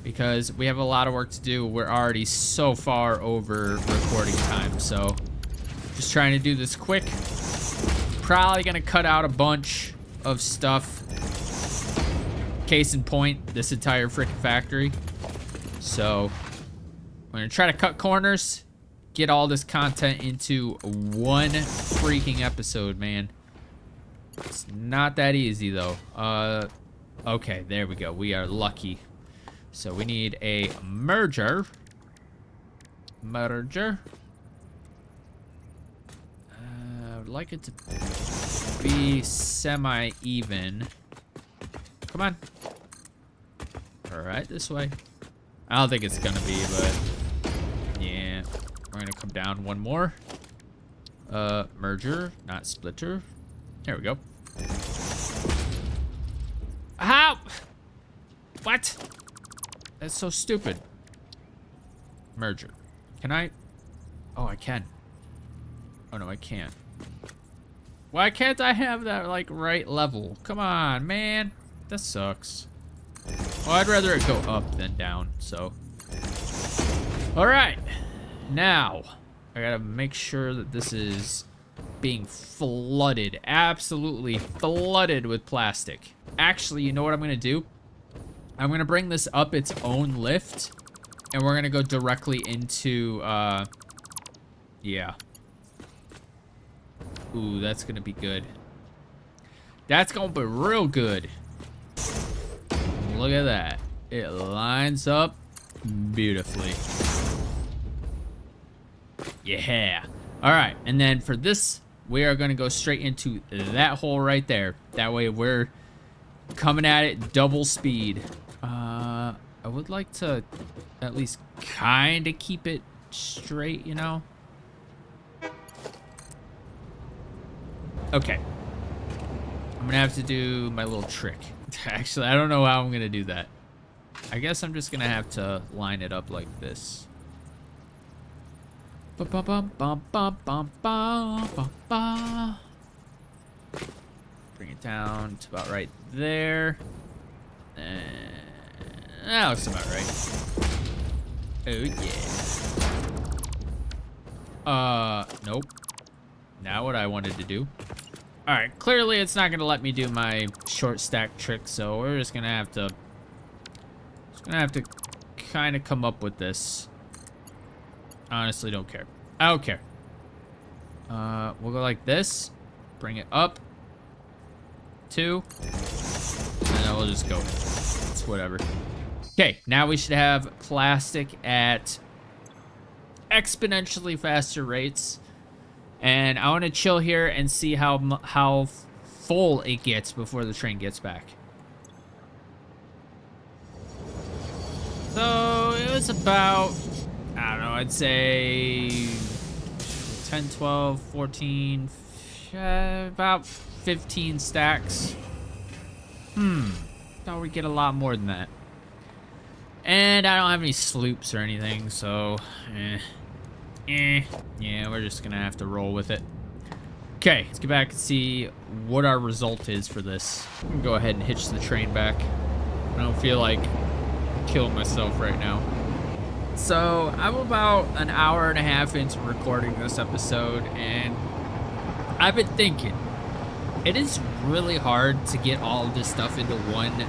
because we have a lot of work to do. We're already so far over recording time, so just trying to do this quick. Probably gonna cut out a bunch of stuff. Case in point, this entire freaking factory. So I'm gonna try to cut corners, get all this content into one freaking episode, man. It's not that easy though. Okay, there we go. We are lucky. So we need a merger. Merger. I would like it to be semi-even. Come on. All right, this way. I don't think it's gonna be, but yeah. We're gonna come down one more. Merger, not splitter. There we go. How? What? That's so stupid. Merger. Can I? Oh, I can. Oh no, I can't. Why can't I have that like right level? Come on, man. That sucks. Well, I'd rather it go up than down, so. All right. Now, I gotta make sure that this is being flooded, absolutely flooded with plastic. Actually, you know what I'm gonna do? I'm gonna bring this up its own lift, and we're gonna go directly into, yeah. Ooh, that's gonna be good. That's gonna be real good. Look at that. It lines up beautifully. Yeah. All right, and then for this, we are gonna go straight into that hole right there. That way we're coming at it double speed. I would like to at least kind of keep it straight, you know? Okay. I'm gonna have to do my little trick. Actually, I don't know how I'm gonna do that. I guess I'm just gonna have to line it up like this. Bring it down to about right there. That looks about right. Oh yeah. Nope. Now what I wanted to do. All right, clearly it's not gonna let me do my short stack trick, so we're just gonna have to kind of come up with this. Honestly, don't care. I don't care. We'll go like this. Bring it up. 2. And then we'll just go. It's whatever. Okay, now we should have plastic at exponentially faster rates. And I want to chill here and see how full it gets before the train gets back. So it was about, I don't know, I'd say 10, 12, 14, about 15 stacks. Thought we'd get a lot more than that. And I don't have any sloops or anything, so yeah, we're just gonna have to roll with it. Okay, let's get back and see what our result is for this. I'm gonna go ahead and hitch the train back. I don't feel like kill myself right now. So I'm about an hour and a half into recording this episode, and I've been thinking, it is really hard to get all of this stuff into one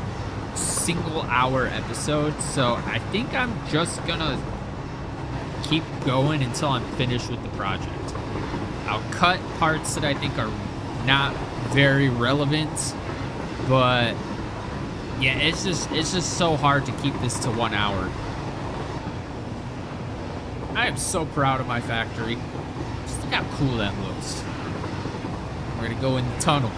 single hour episode. So I think I'm just gonna keep going until I'm finished with the project. I'll cut parts that I think are not very relevant, but yeah, it's just so hard to keep this to 1 hour. I am so proud of my factory. Just look how cool that looks. We're gonna go in the tunnel.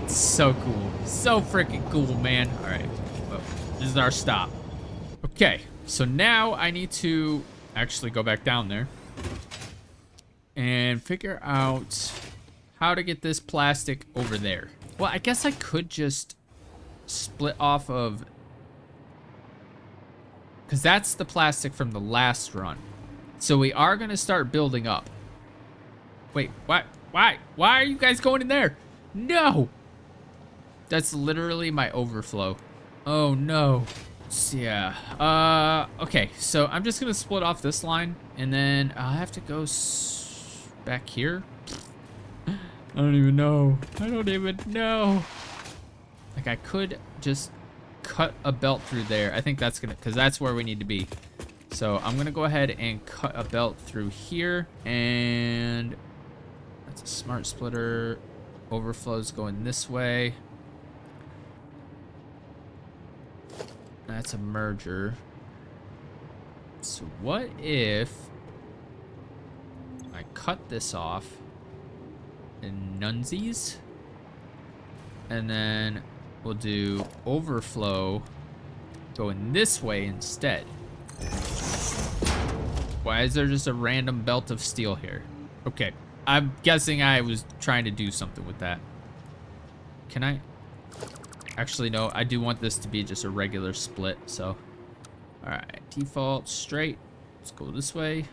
It's so cool. So freaking cool, man. All right, well, this is our stop. Okay, so now I need to actually go back down there and figure out how to get this plastic over there. Well, I guess I could just split off of, because that's the plastic from the last run. So we are going to start building up. Wait, what? Why are you guys going in there? No! That's literally my overflow. Oh, no. So, yeah. Okay, so I'm just going to split off this line, and then I'll have to go back here. I don't even know. I don't even know. Like, I could just cut a belt through there. I think that's gonna, because that's where we need to be. So I'm gonna go ahead and cut a belt through here, and that's a smart splitter. Overflow's going this way. That's a merger. So what if I cut this off in nunsies, and then we'll do overflow going this way instead. Why is there just a random belt of steel here? Okay, I'm guessing I was trying to do something with that. Can I? Actually, no, I do want this to be just a regular split, so. All right, default straight. Let's go this way.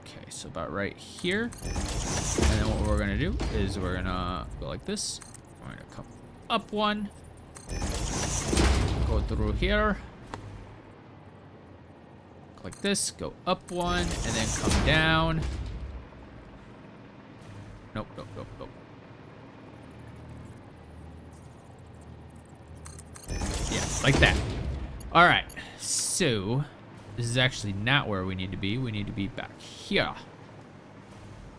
Okay, so about right here. And then what we're gonna do is we're gonna go like this. We're gonna come up one. Go through here. Like this, go up one, and then come down. Nope, nope, nope, nope. Yeah, like that. All right, so this is actually not where we need to be. We need to be back here.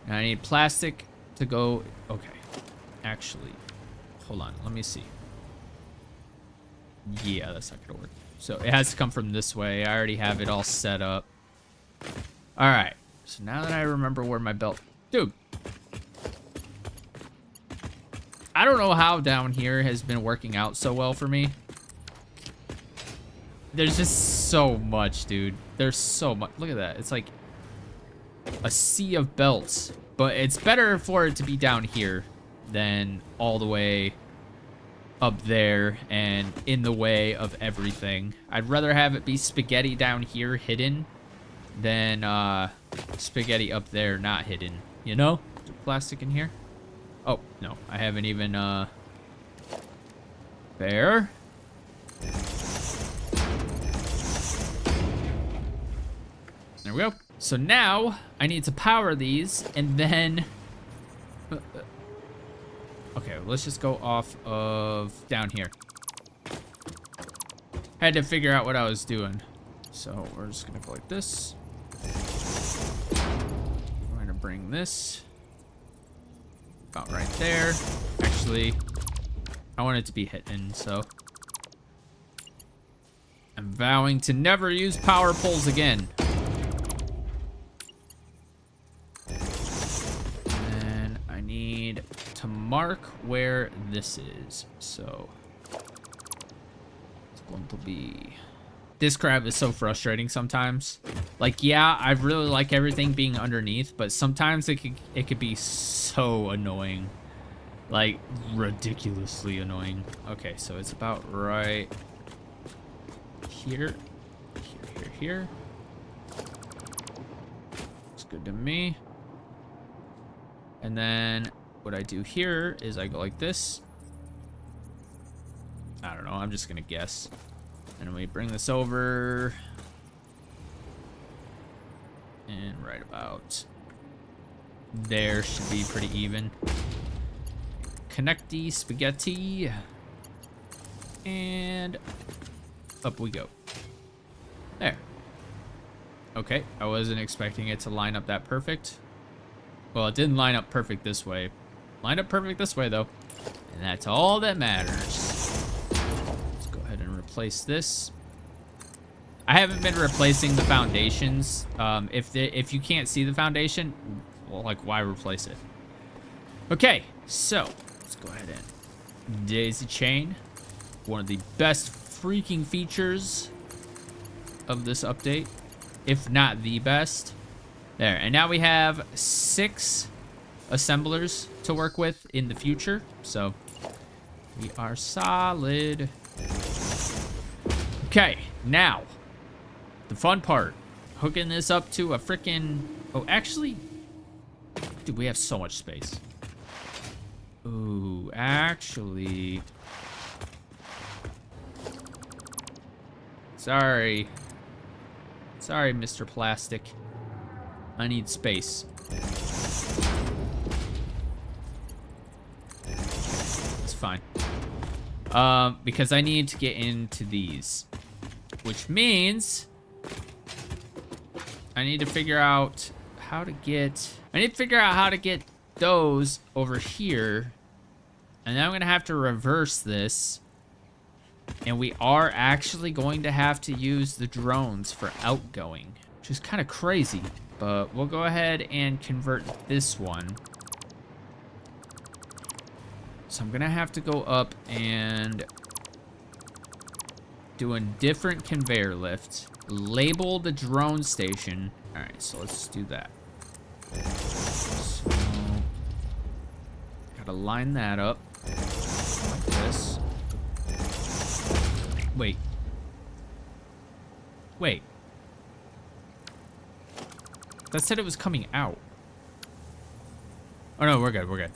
Now I need plastic to go. Okay, actually, hold on. Let me see. Yeah, that's not gonna work. So it has to come from this way. I already have it all set up. All right. So now that I remember where my belt, dude. I don't know how down here has been working out so well for me. There's just so much, dude. There's so much. Look at that. It's like a sea of belts. But it's better for it to be down here than all the way up there and in the way of everything. I'd rather have it be spaghetti down here hidden than spaghetti up there not hidden. You know? Is there plastic in here? Oh, no. I haven't even, there. There we go. So now I need to power these, and then okay, let's just go off of down here. Had to figure out what I was doing. So we're just gonna go like this. We're gonna bring this about right there. Actually, I want it to be hidden, so I'm vowing to never use power poles again. And I need to mark where this is. So it's going to be. This crab is so frustrating sometimes. Like, yeah, I really like everything being underneath, but sometimes it could be so annoying. Like, ridiculously annoying. Okay, so it's about right here. Here. Looks good to me. And then what I do here is I go like this. I don't know. I'm just going to guess. And we bring this over. And right about there should be pretty even. Connecty spaghetti. And up we go. There. Okay, I wasn't expecting it to line up that perfect. Well, it didn't line up perfect this way. Lined up perfect this way, though. And that's all that matters. Let's go ahead and replace this. I haven't been replacing the foundations. If you can't see the foundation, well, like, why replace it? Okay, so let's go ahead and daisy chain. One of the best freaking features of this update, if not the best. There, and now we have 6 assemblers to work with in the future, so we are solid. Okay, now the fun part, hooking this up to a freaking, oh, actually, dude, we have so much space. Ooh, actually, sorry, Mr. Plastic, I need space. It's fine. Because I need to get into these, which means I need to figure out how to get, those over here. And then I'm gonna have to reverse this. And we are actually going to have to use the drones for outgoing, which is kind of crazy. But we'll go ahead and convert this one. So I'm gonna have to go up and do a different conveyor lift. Label the drone station. All right, so let's do that. So, gotta line that up like this. Wait. That said it was coming out. Oh no, we're good. Okay,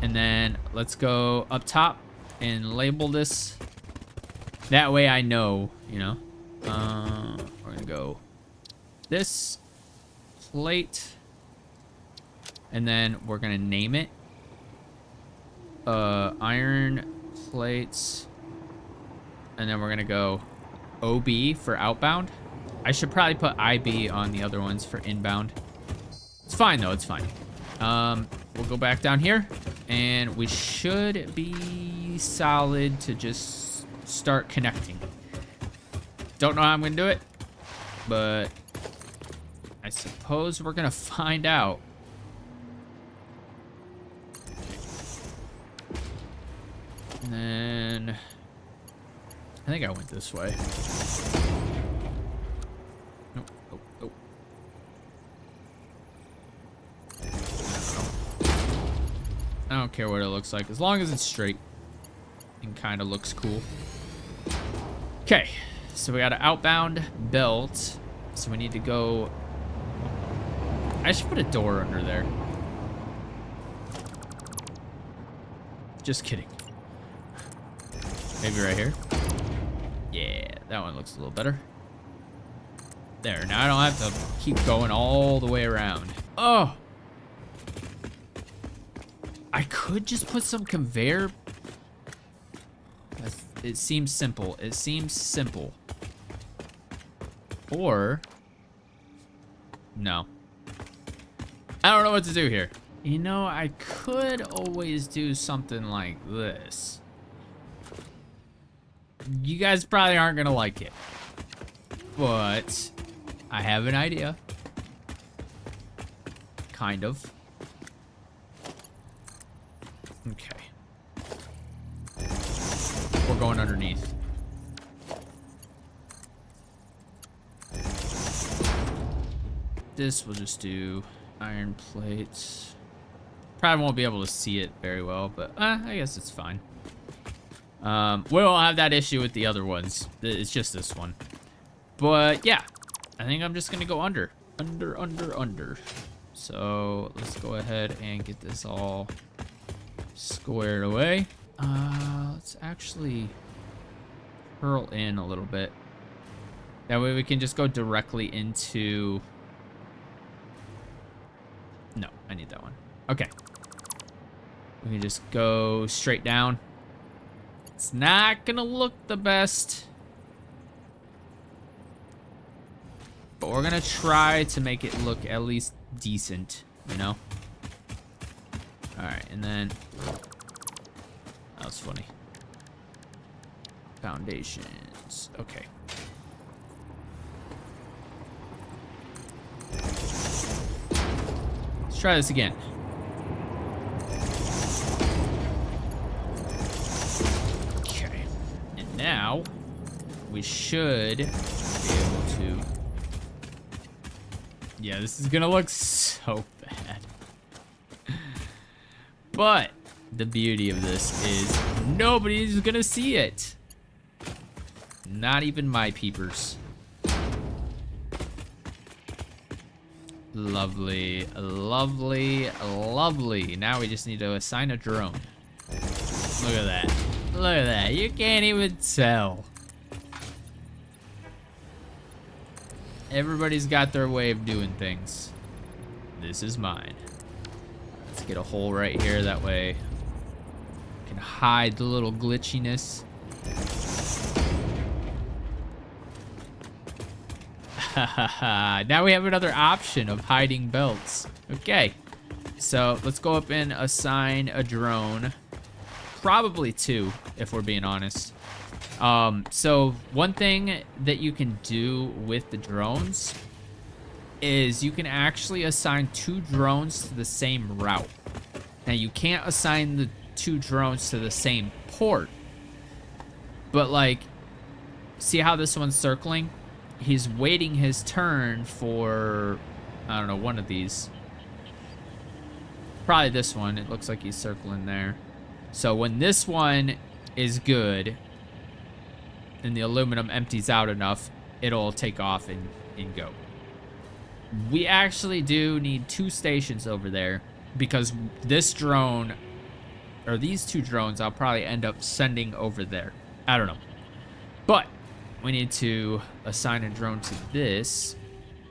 and then let's go up top and label this. That way I know, you know. We're gonna go this plate, and then we're gonna name it iron plates, and then we're gonna go OB for outbound. I should probably put IB on the other ones for inbound. It's fine though, it's fine. We'll go back down here, and we should be solid to just start connecting. Don't know how I'm gonna do it, but I suppose we're gonna find out. And then I think I went this way. Nope. I don't care what it looks like, as long as it's straight and kind of looks cool. Okay, so we got an outbound belt, so we need to go. I should put a door under there. Just kidding. Maybe right here. Yeah, that one looks a little better. There, now I don't have to keep going all the way around. Oh! I could just put some conveyor. It seems simple. Or, no. I don't know what to do here. You know, I could always do something like this. You guys probably aren't gonna like it, but I have an idea. Kind of. Okay. We're going underneath. This we'll just do iron plates. Probably won't be able to see it very well, but I guess it's fine. We won't have that issue with the other ones. It's just this one. But yeah, I think I'm just gonna go under. So let's go ahead and get this all squared away. Let's actually curl in a little bit. That way we can just go directly into... No, I need that one. Okay. We can just go straight down. It's not gonna look the best, but we're gonna try to make it look at least decent, you know? Alright, and then... That was funny. Foundations. Okay. Let's try this again. Okay. And now, we should be able to... Yeah, this is gonna look so bad. But the beauty of this is nobody's gonna see it. Not even my peepers. Lovely, lovely, lovely. Now we just need to assign a drone. Look at that. Look at that. You can't even tell. Everybody's got their way of doing things. This is mine. Let's get a hole right here. That way we can hide the little glitchiness. Now we have another option of hiding belts. Okay. So let's go up and assign a drone. Probably two, if we're being honest. So one thing that you can do with the drones is you can actually assign two drones to the same route. Now you can't assign the two drones to the same port, but like, see how this one's circling? He's waiting his turn for, I don't know, one of these. Probably this one. It looks like he's circling there. So when this one is good and the aluminum empties out enough, it'll take off and go. We actually do need two stations over there because this drone, or these two drones, I'll probably end up sending over there. I don't know. But we need to assign a drone to this.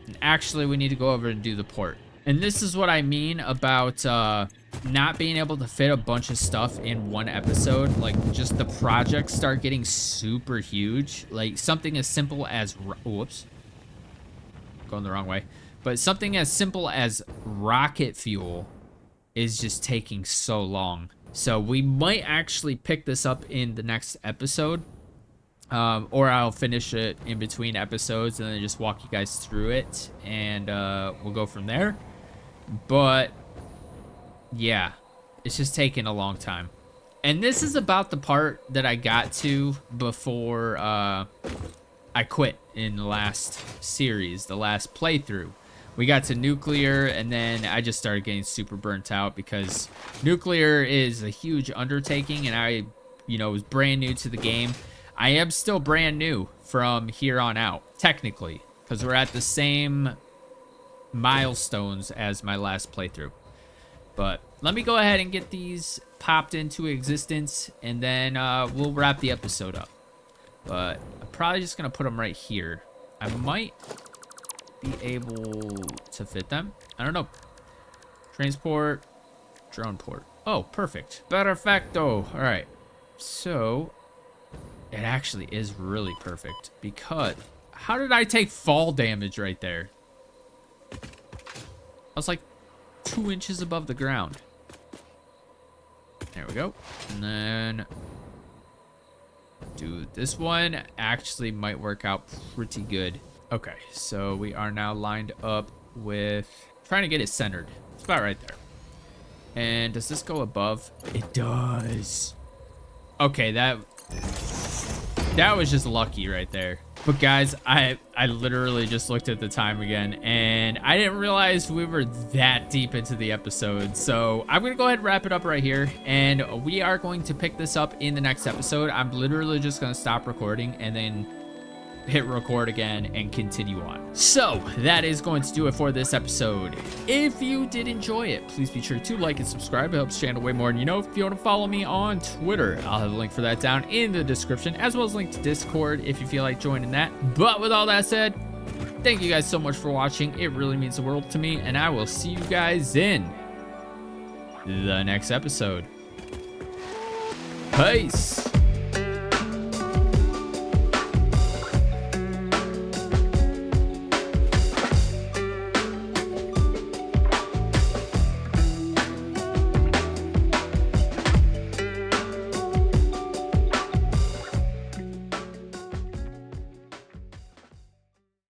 And actually, we need to go over and do the port. And this is what I mean about not being able to fit a bunch of stuff in one episode. Like, just the projects start getting super huge. Like, something as simple as... Whoops. Going the wrong way. But something as simple as rocket fuel is just taking so long. So we might actually pick this up in the next episode. Or I'll finish it in between episodes and then just walk you guys through it. And we'll go from there. But yeah, it's just taking a long time. And this is about the part that I got to before I quit in the last series, the last playthrough. We got to nuclear, and then I just started getting super burnt out because nuclear is a huge undertaking, and I, was brand new to the game. I am still brand new from here on out, technically, because we're at the same milestones as my last playthrough. But let me go ahead and get these popped into existence, and then we'll wrap the episode up. But I'm probably just going to put them right here. I might be able to fit them. I don't know. Transport, drone port. Oh, perfect. Perfecto. All right. So it actually is really perfect because how did I take fall damage right there? I was like 2 inches above the ground. There we go. And then dude, this one actually might work out pretty good. Okay, so we are now lined up with trying to get it centered. It's about right there. And does this go above? It does. Okay, that was just lucky right there. But guys, I literally just looked at the time again, and I didn't realize we were that deep into the episode. So I'm gonna go ahead and wrap it up right here, and we are going to pick this up in the next episode. I'm literally just gonna stop recording and then hit record again, and continue on. So that is going to do it for this episode. If you did enjoy it, please be sure to like and subscribe. It helps the channel way more than you know. If you want to follow me on Twitter, I'll have a link for that down in the description, as well as a link to Discord if you feel like joining that. But with all that said, thank you guys so much for watching. It really means the world to me, and I will see you guys in the next episode. Peace.